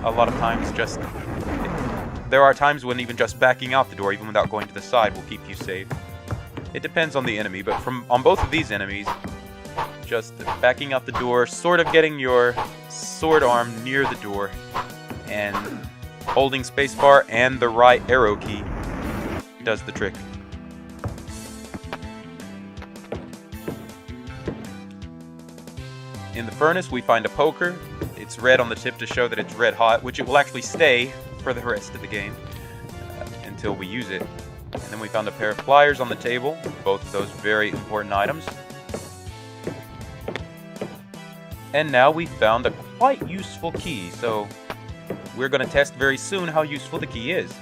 Speaker 1: a lot of times, just... There are times when even just backing out the door, even without going to the side, will keep you safe. It depends on the enemy, but on both of these enemies, just backing out the door, sort of getting your sword arm near the door, and holding spacebar and the right arrow key does the trick. In the furnace, we find a poker. It's red on the tip to show that it's red hot, which it will actually stay for the rest of the game until we use it. And then we found a pair of pliers on the table, both of those very important items. And now we found a quite useful key, so we're going to test very soon how useful the key is.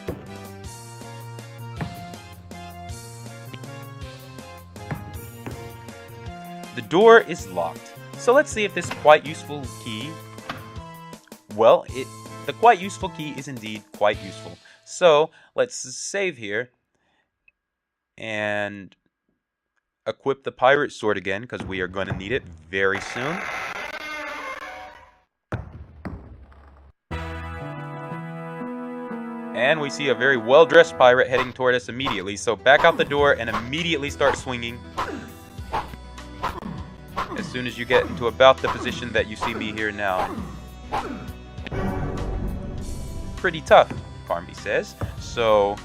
Speaker 1: The door is locked, so let's see if this quite useful key... Well, the quite useful key is indeed quite useful. So, let's save here and equip the pirate sword again, because we are going to need it very soon. And we see a very well-dressed pirate heading toward us immediately, so back out the door and immediately start swinging. As soon as you get into about the position that you see me here now. Pretty tough, Carnby says. So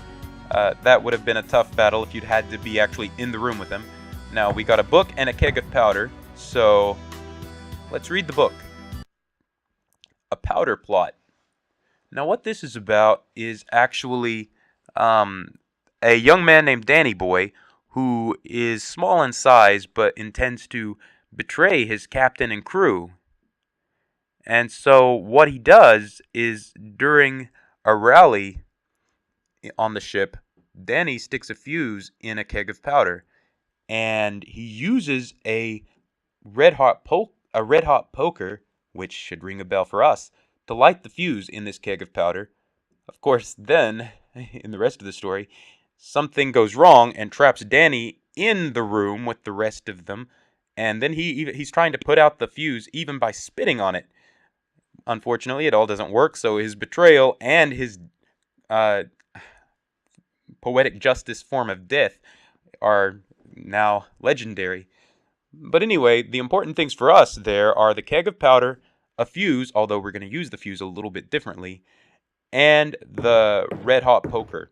Speaker 1: that would have been a tough battle if you'd had to be actually in the room with him. Now, we got a book and a keg of powder, so let's read the book. A powder plot. Now, what this is about is actually a young man named Danny Boy who is small in size but intends to betray his captain and crew. And so what he does is, during a rally on the ship, Danny sticks a fuse in a keg of powder, and he uses a red hot poker, which should ring a bell for us, to light the fuse in this keg of powder. Of course, then, in the rest of the story, something goes wrong and traps Danny in the room with the rest of them, and then he's trying to put out the fuse even by spitting on it. Unfortunately, it all doesn't work, so his betrayal and his poetic justice form of death are now legendary. But anyway, the important things for us there are the keg of powder, a fuse, although we're going to use the fuse a little bit differently, and the red hot poker.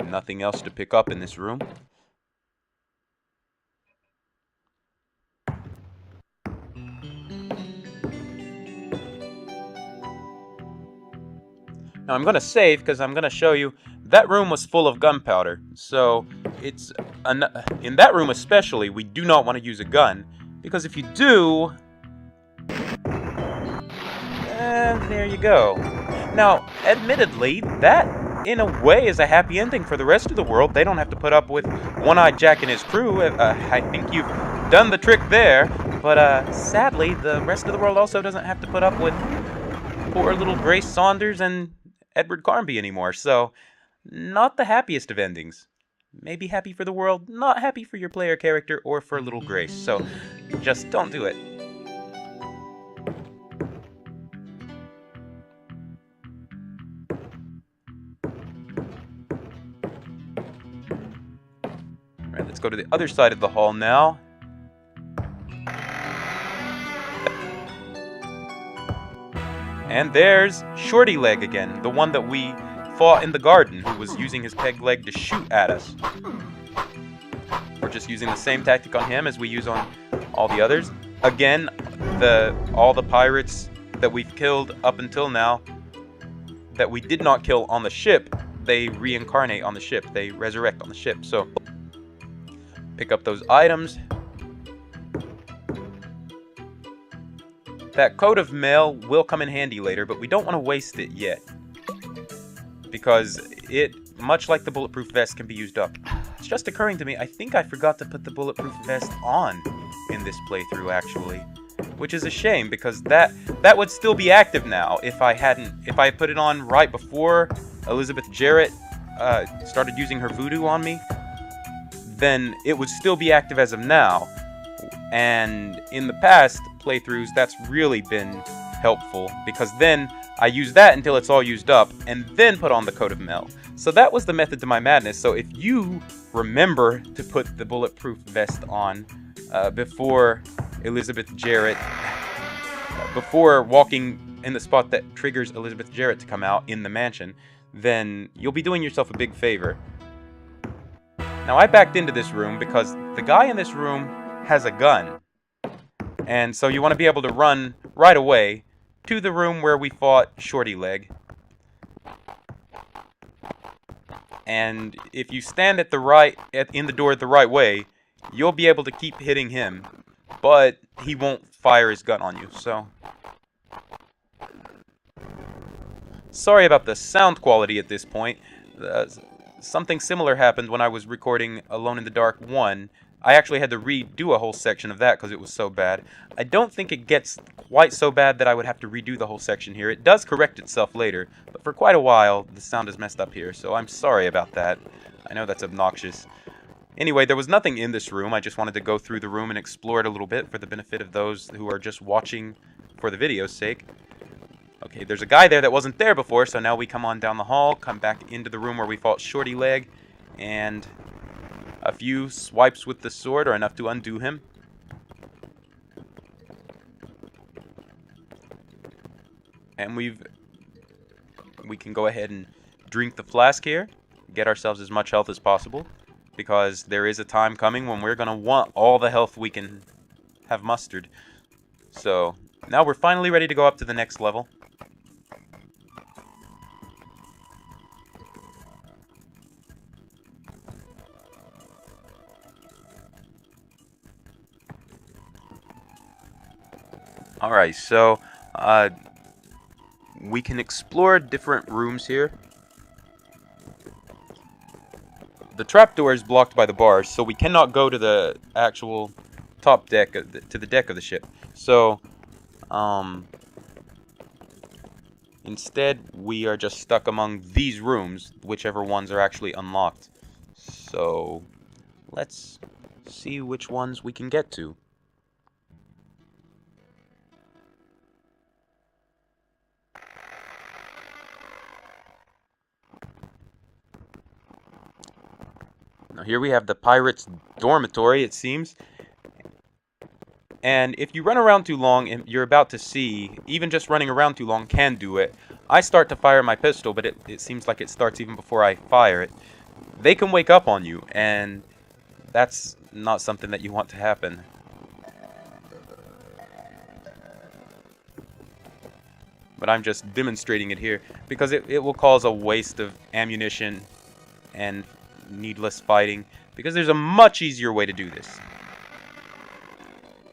Speaker 1: Nothing else to pick up in this room. Now I'm going to save because I'm going to show you that room was full of gunpowder. So it's in that room especially, we do not want to use a gun, because if you do, there you go. Now, admittedly, that in a way is a happy ending for the rest of the world. They don't have to put up with One-Eyed Jack and his crew. I think you've done the trick there, but sadly, the rest of the world also doesn't have to put up with poor little Grace Saunders and Edward Carnby anymore. So, not the happiest of endings. Maybe happy for the world, not happy for your player character or for little Grace. So, just don't do it. Alright, let's go to the other side of the hall now. And there's Shorty Leg again, the one that we fought in the garden, who was using his peg leg to shoot at us. We're just using the same tactic on him as we use on all the others. Again, all the pirates that we've killed up until now that we did not kill on the ship, they reincarnate on the ship. They resurrect on the ship. So, pick up those items. That coat of mail will come in handy later, but we don't want to waste it yet, because it, much like the Bulletproof Vest, can be used up. It's just occurring to me, I think I forgot to put the Bulletproof Vest on in this playthrough, actually, which is a shame, because that would still be active now if I had put it on right before Elizabeth Jarrett started using her voodoo on me. Then it would still be active as of now. And in the past playthroughs, that's really been helpful, because then I use that until it's all used up, and then put on the coat of mail. So that was the method to my madness. So if you remember to put the Bulletproof Vest on before Elizabeth Jarrett, before walking in the spot that triggers Elizabeth Jarrett to come out in the mansion, then you'll be doing yourself a big favor. Now, I backed into this room because the guy in this room has a gun. And so you want to be able to run right away to the room where we fought Shorty Leg. And if you stand at in the door the right way, you'll be able to keep hitting him, but he won't fire his gun on you. So, sorry about the sound quality at this point. Something similar happened when I was recording Alone in the Dark 1. I actually had to redo a whole section of that because it was so bad. I don't think it gets quite so bad that I would have to redo the whole section here. It does correct itself later, but for quite a while, the sound is messed up here, so I'm sorry about that. I know that's obnoxious. Anyway, there was nothing in this room. I just wanted to go through the room and explore it a little bit for the benefit of those who are just watching for the video's sake. Okay, there's a guy there that wasn't there before, so now we come on down the hall, come back into the room where we fought Shorty Leg, and a few swipes with the sword are enough to undo him. And we can go ahead and drink the flask here, get ourselves as much health as possible, because there is a time coming when we're going to want all the health we can have mustered. So, Now we're finally ready to go up to the next level. Alright, so we can explore different rooms here. The trapdoor is blocked by the bars, so we cannot go to the actual top deck, to the deck of the ship. So, instead, we are just stuck among these rooms, whichever ones are actually unlocked. So, let's see which ones we can get to. Now here we have the Pirates Dormitory, it seems. And if you run around too long, and you're about to see, even just running around too long can do it. I start to fire my pistol, but it seems like it starts even before I fire it. They can wake up on you, and that's not something that you want to happen. But I'm just demonstrating it here, because it will cause a waste of ammunition and needless fighting, because there's a much easier way to do this.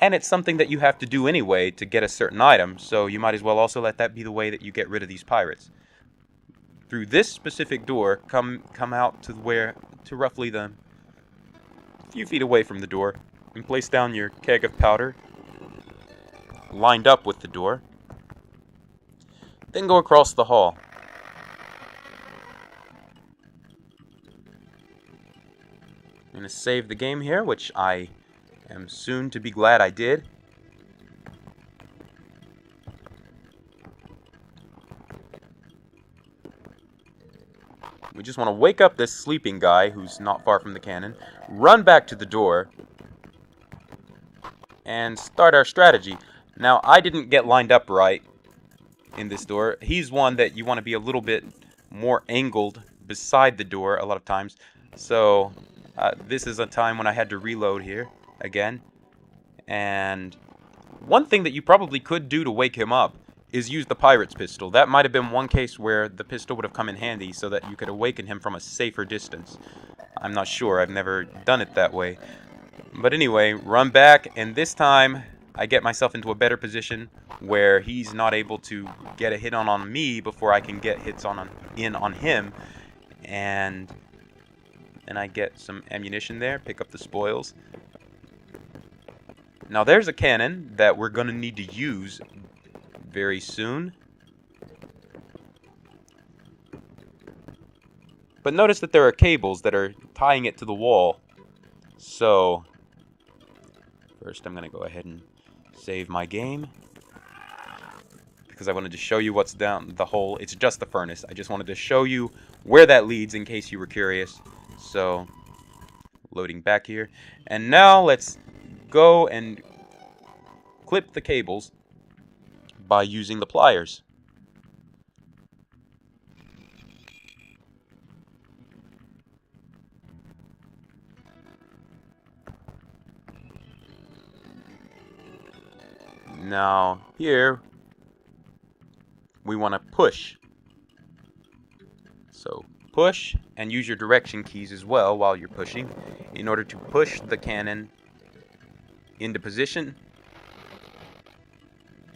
Speaker 1: And it's something that you have to do anyway to get a certain item, so you might as well also let that be the way that you get rid of these pirates. Through this specific door, come out to roughly a few feet away from the door, and place down your keg of powder, lined up with the door. Then go across the hall. I'm going to save the game here, which I am soon to be glad I did. We just want to wake up this sleeping guy who's not far from the cannon, run back to the door, and start our strategy. Now, I didn't get lined up right in this door. He's one that you want to be a little bit more angled beside the door a lot of times. So, this is a time when I had to reload here again. And one thing that you probably could do to wake him up is use the pirate's pistol. That might have been one case where the pistol would have come in handy so that you could awaken him from a safer distance. I'm not sure. I've never done it that way. But anyway, run back, and this time I get myself into a better position where he's not able to get a hit on me before I can get hits on him. And then I get some ammunition there, pick up the spoils. Now there's a cannon that we're going to need to use very soon. But notice that there are cables that are tying it to the wall. So, first I'm going to go ahead and save my game, because I wanted to show you what's down the hole. It's just the furnace. I just wanted to show you where that leads in case you were curious. So, loading back here. And now let's go and clip the cables by using the pliers. Now, here, we want to push. So, push, and use your direction keys as well while you're pushing, in order to push the cannon into position.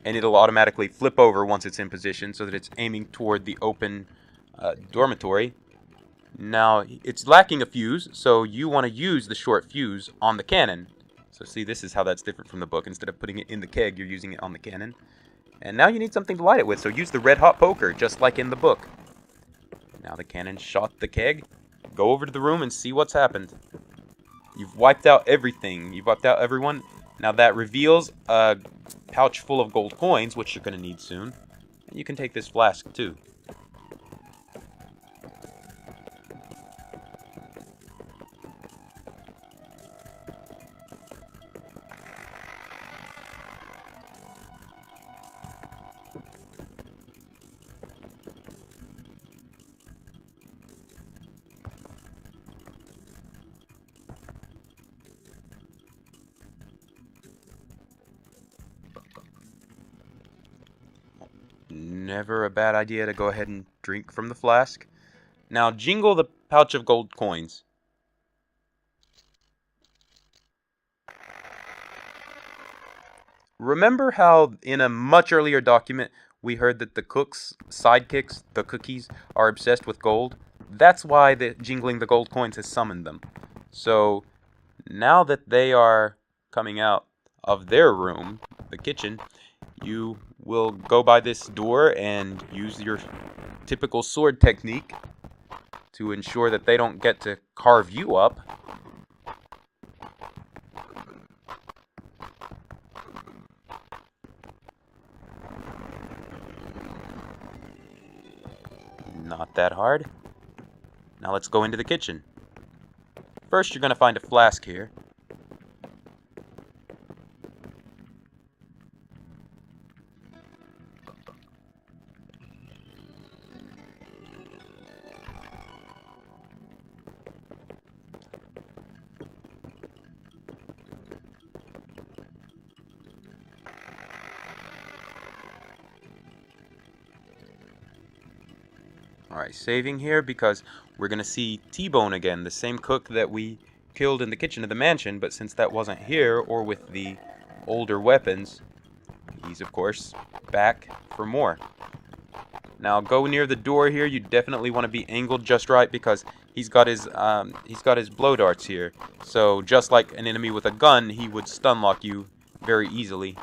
Speaker 1: And it'll automatically flip over once it's in position so that it's aiming toward the open dormitory. Now, it's lacking a fuse, so you want to use the short fuse on the cannon. So see, this is how that's different from the book. Instead of putting it in the keg, you're using it on the cannon. And now you need something to light it with, so use the red hot poker, just like in the book. Now the cannon shot the keg. Go over to the room and see what's happened. You've wiped out everything. You've wiped out everyone. Now that reveals a pouch full of gold coins, which you're going to need soon. And you can take this flask too. Never a bad idea to go ahead and drink from the flask. Now jingle the pouch of gold coins. Remember how in a much earlier document we heard that the cook's sidekicks, the cookies, are obsessed with gold? That's why the jingling the gold coins has summoned them. So now that they are coming out of their room, the kitchen, you will go by this door and use your typical sword technique to ensure that they don't get to carve you up. Not that hard. Now let's go into the kitchen. First, you're going to find a flask here. Alright, saving here because we're going to see T-Bone again, the same cook that we killed in the kitchen of the mansion, but since that wasn't here or with the older weapons, he's of course back for more. Now go near the door here. You definitely want to be angled just right because he's got his blow darts here. So just like an enemy with a gun, he would stun lock you very easily.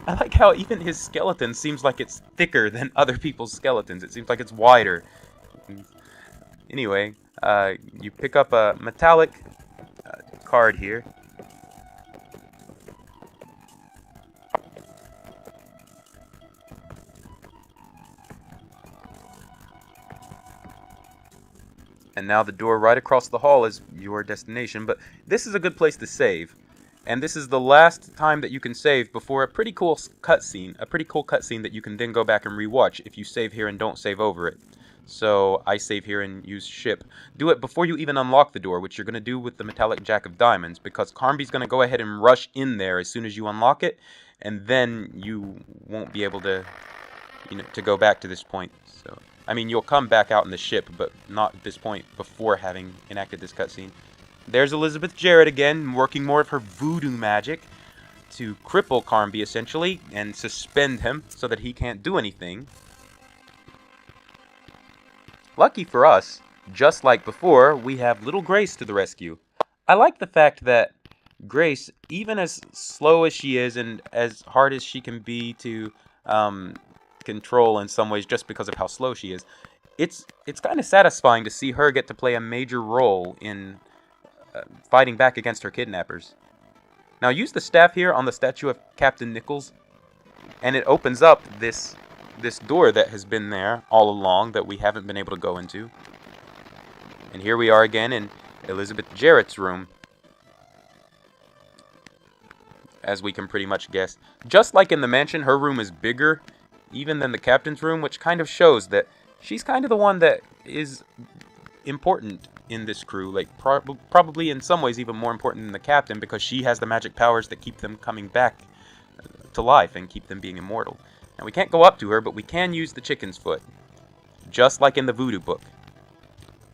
Speaker 1: I like how even his skeleton seems like it's thicker than other people's skeletons. It seems like it's wider. Anyway, you pick up a metallic card here. And now the door right across the hall is your destination. But this is a good place to save. And this is the last time that you can save before a pretty cool cutscene. A pretty cool cutscene that you can then go back and rewatch if you save here and don't save over it. So I save here and use ship. Do it before you even unlock the door, which you're going to do with the metallic jack of diamonds, because Carnby's going to go ahead and rush in there as soon as you unlock it, and then you won't be able to, to go back to this point. So I mean, you'll come back out in the ship, but not at this point before having enacted this cutscene. There's Elizabeth Jarrett again, working more of her voodoo magic to cripple Carnby, essentially, and suspend him so that he can't do anything. Lucky for us, just like before, we have little Grace to the rescue. I like the fact that Grace, even as slow as she is and as hard as she can be to control in some ways just because of how slow she is, it's kind of satisfying to see her get to play a major role in fighting back against her kidnappers. Now use the staff here on the statue of Captain Nichols, and it opens up this door that has been there all along that we haven't been able to go into. And here we are again in Elizabeth Jarrett's room, as we can pretty much guess. Just like in the mansion, her room is bigger even than the captain's room, which kind of shows that she's kind of the one that is important in this crew, like probably in some ways even more important than the captain, because she has the magic powers that keep them coming back to life and keep them being immortal. Now we can't go up to her, but we can use the chicken's foot, just like in the voodoo book.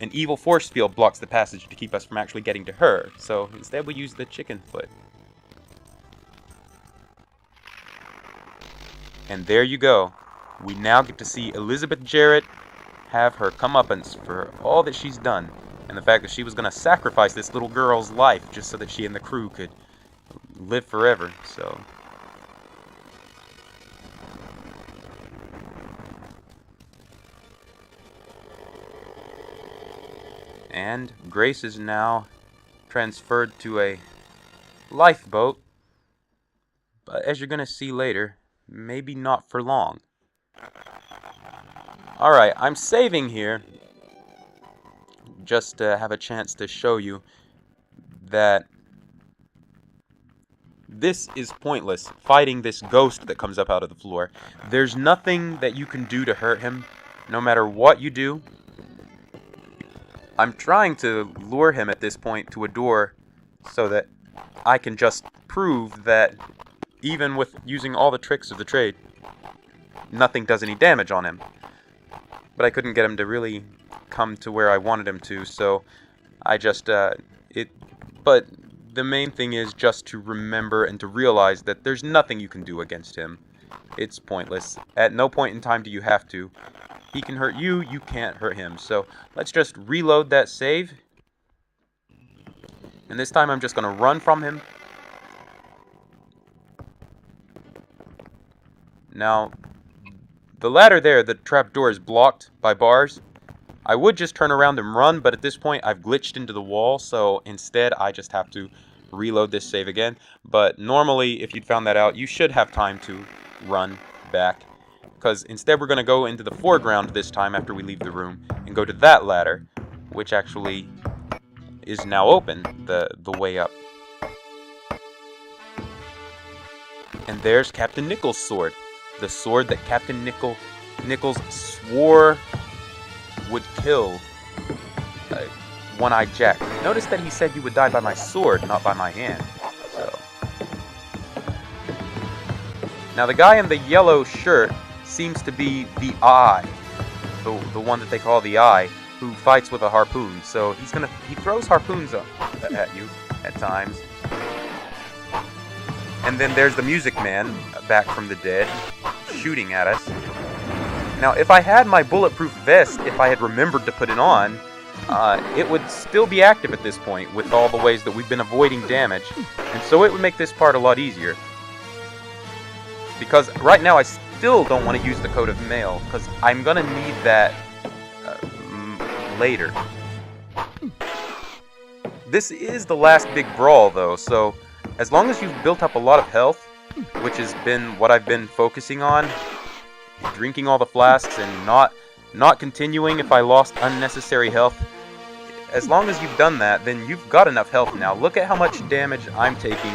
Speaker 1: An evil force field blocks the passage to keep us from actually getting to her, so instead we use the chicken foot. And there you go. We now get to see Elizabeth Jarrett have her comeuppance for all that she's done, and the fact that she was going to sacrifice this little girl's life just so that she and the crew could live forever. So and Grace is now transferred to a lifeboat, but as you're going to see later, maybe not for long. Alright, I'm saving here just to have a chance to show you that this is pointless, fighting this ghost that comes up out of the floor. There's nothing that you can do to hurt him, no matter what you do. I'm trying to lure him at this point to a door so that I can just prove that even with using all the tricks of the trade, nothing does any damage on him. But I couldn't get him to really come to where I wanted him to, so I just, but the main thing is just to remember and to realize that there's nothing you can do against him. It's pointless. At no point in time do you have to. He can hurt you, you can't hurt him. So let's just reload that save. And this time I'm just going to run from him. Now, the ladder there, the trapdoor is blocked by bars. I would just turn around and run, but at this point I've glitched into the wall, so instead I just have to reload this save again. But normally, if you'd found that out, you should have time to run back. Because instead we're going to go into the foreground this time after we leave the room and go to that ladder, which actually is now open, the way up. And there's Captain Nichols' sword. The sword that Captain Nichols swore would kill One-Eyed Jack. Notice that he said you would die by my sword, not by my hand. So now the guy in the yellow shirt seems to be the Eye, the one that they call the Eye, who fights with a harpoon. So he throws harpoons at you at times. And then there's the Music Man back from the dead, shooting at us. Now, if I had my Bulletproof Vest, if I had remembered to put it on, it would still be active at this point with all the ways that we've been avoiding damage. And so it would make this part a lot easier. Because right now I still don't want to use the coat of mail, because I'm going to need that later. This is the last big brawl, though, so as long as you've built up a lot of health, which has been what I've been focusing on, drinking all the flasks and not continuing if I lost unnecessary health, as long as you've done that, then you've got enough health now. Look at how much damage I'm taking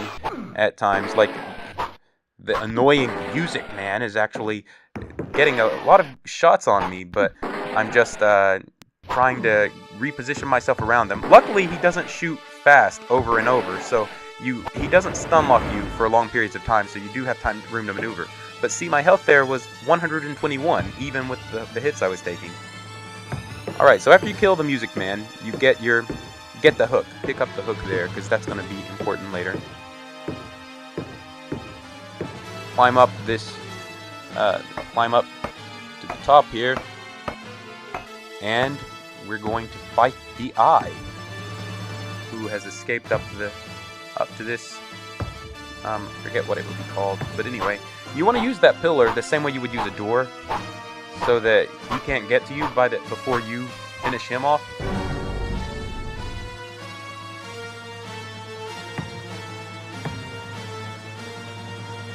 Speaker 1: at times. Like, the annoying Music Man is actually getting a lot of shots on me, but I'm just trying to reposition myself around them. Luckily, he doesn't shoot fast over and over, so he doesn't stun lock you for long periods of time, so you do have room to maneuver. But see, my health there was 121, even with the hits I was taking. Alright, so after you kill the Music Man, you get the hook. Pick up the hook there, because that's going to be important later. Climb up to the top here, and we're going to fight the Eye, who has escaped up to this, forget what it would be called, but anyway, you want to use that pillar the same way you would use a door, so that he can't get to you before you finish him off.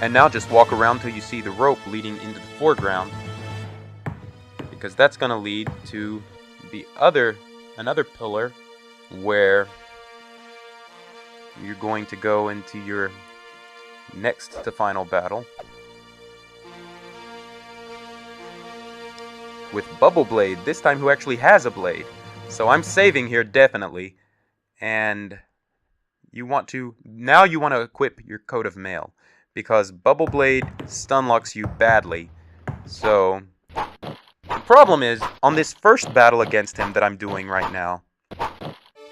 Speaker 1: And now just walk around till you see the rope leading into the foreground, because that's going to lead to another pillar where you're going to go into your next to final battle with Bubble Blade, this time who actually has a blade. So I'm saving here definitely, and you want to equip your coat of mail, because Bubble Blade stun locks you badly. So the problem is, on this first battle against him that I'm doing right now,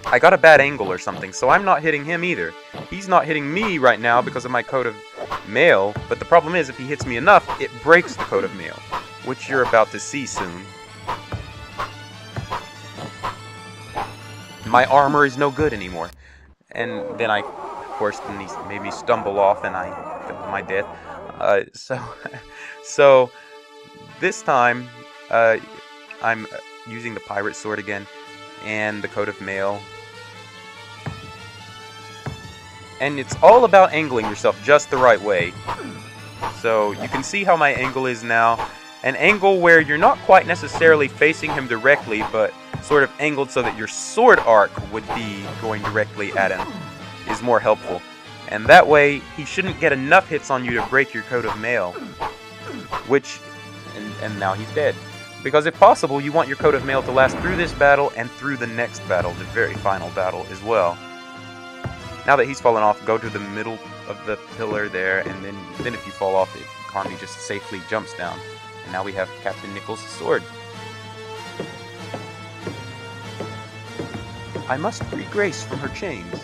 Speaker 1: I got a bad angle or something, so I'm not hitting him either. He's not hitting me right now because of my coat of mail, but the problem is, if he hits me enough, it breaks the coat of mail, which you're about to see soon. My armor is no good anymore. And then of course, he made me stumble off and I fell to my death. So this time, I'm using the pirate sword again, and the coat of mail. And it's all about angling yourself just the right way. So you can see how my angle is now. An angle where you're not quite necessarily facing him directly, but sort of angled so that your sword arc would be going directly at him is more helpful. And that way, he shouldn't get enough hits on you to break your coat of mail. And now he's dead. Because if possible, you want your coat of mail to last through this battle and through the next battle, the very final battle as well. Now that he's fallen off, go to the middle of the pillar there, and then if you fall off it, Carnby just safely jumps down. And now we have Captain Nichols' sword. I must free Grace from her chains.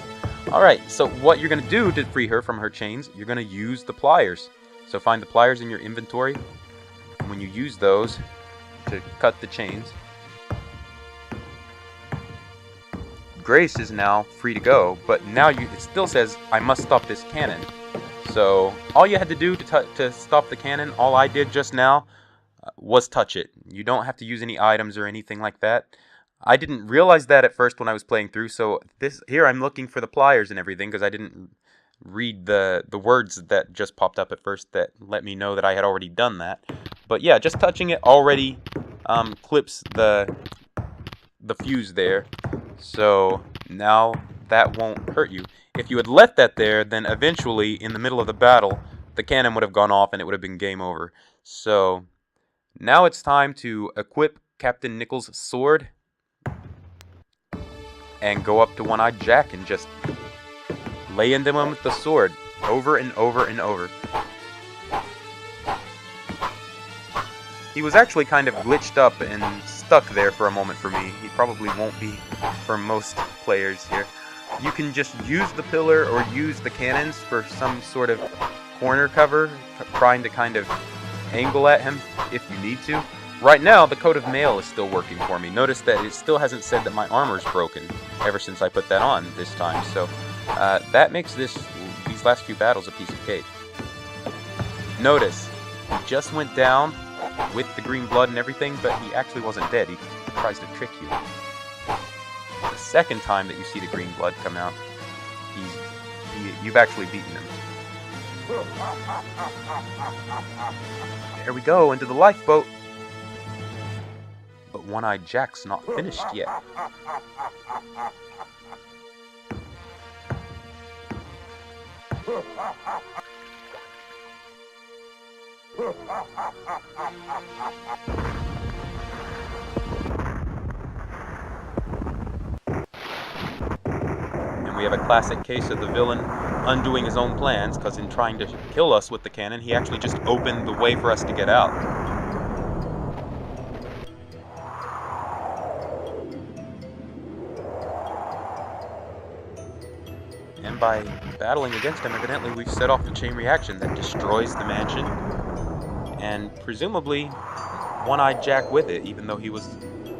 Speaker 1: Alright, so what you're going to do to free her from her chains, you're going to use the pliers. So find the pliers in your inventory, and when you use those to cut the chains, Grace is now free to go, but now it still says, I must stop this cannon. So all you had to do to stop the cannon, all I did just now, was touch it. You don't have to use any items or anything like that. I didn't realize that at first when I was playing through, so here I'm looking for the pliers and everything because I didn't read the words that just popped up at first that let me know that I had already done that. But yeah, just touching it already clips the fuse there, so now that won't hurt you. If you had left that there, then eventually in the middle of the battle, the cannon would have gone off and it would have been game over. So now it's time to equip Captain Nichols' sword and go up to One-Eyed Jack and just lay into him with the sword over and over and over. He was actually kind of glitched up and stuck there for a moment for me. He probably won't be for most players here. You can just use the pillar or use the cannons for some sort of corner cover, trying to kind of angle at him if you need to. Right now, the coat of mail is still working for me. Notice that it still hasn't said that my armor's broken ever since I put that on this time. So that makes these last few battles a piece of cake. Notice, he just went down with the green blood and everything, but he actually wasn't dead. He tries to trick you. The second time that you see the green blood come out, you've actually beaten him. There we go, into the lifeboat. But One-Eyed Jack's not finished yet. And we have a classic case of the villain undoing his own plans, because in trying to kill us with the cannon, he actually just opened the way for us to get out. And by battling against him, evidently we've set off the chain reaction that destroys the mansion, and presumably One-Eyed Jack with it, even though he was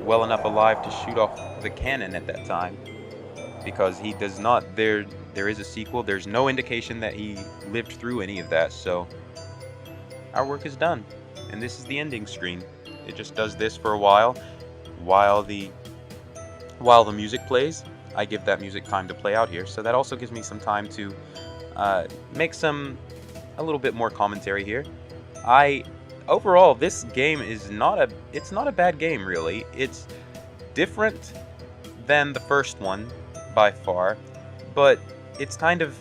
Speaker 1: well enough alive to shoot off the cannon at that time, because he does not. There is a sequel. There's no indication that he lived through any of that, so our work is done, and this is the ending screen. It just does this for a while the music plays. I give that music time to play out here, so that also gives me some time to make a little bit more commentary here. Overall, this game is not a bad game, really. It's different than the first one by far, but it's kind of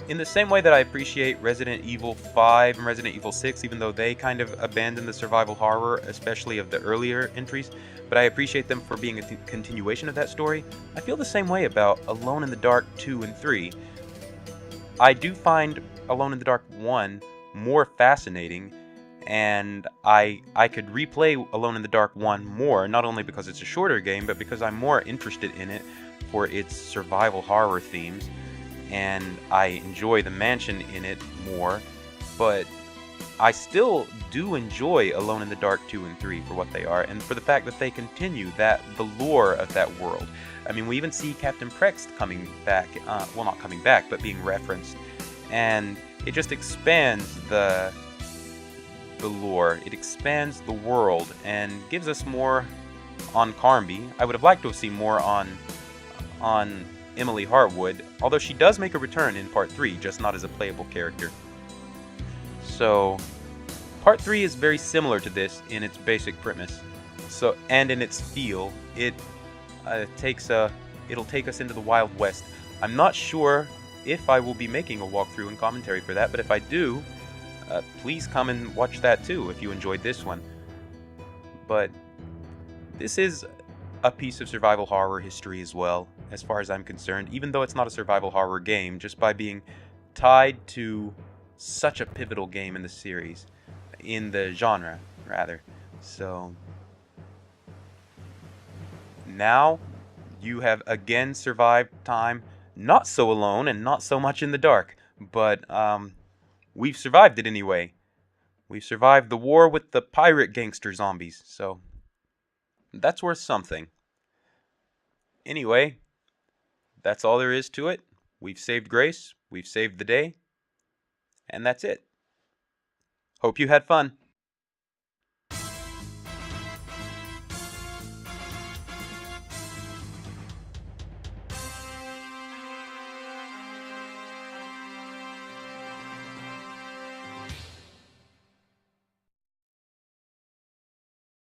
Speaker 1: in the same way that I appreciate Resident Evil 5 and Resident Evil 6, even though they kind of abandoned the survival horror, especially of the earlier entries, but I appreciate them for being a continuation of that story. I feel the same way about Alone in the Dark 2 and 3. I do find Alone in the Dark 1 more fascinating, and I could replay Alone in the Dark 1 more, not only because it's a shorter game, but because I'm more interested in it for its survival horror themes, and I enjoy the mansion in it more, but I still do enjoy Alone in the Dark 2 and 3 for what they are, and for the fact that they continue the lore of that world. I mean, we even see Captain Prext coming back, well, not coming back, but being referenced, and it just expands the lore, it expands the world, and gives us more on Carnby. I would have liked to have seen more on Emily Hartwood, although she does make a return in Part 3, just not as a playable character. So, Part 3 is very similar to this in its basic premise, and in its feel. It'll take us into the Wild West. I'm not sure if I will be making a walkthrough and commentary for that, but if I do, please come and watch that too if you enjoyed this one. But this is a piece of survival horror history as well, as far as I'm concerned, even though it's not a survival horror game, just by being tied to such a pivotal game in the series, in the genre, rather. So now you have again survived time, not so alone and not so much in the dark, but we've survived it anyway. We've survived the war with the pirate gangster zombies, so that's worth something. Anyway, that's all there is to it. We've saved Grace, we've saved the day, and that's it. Hope you had fun.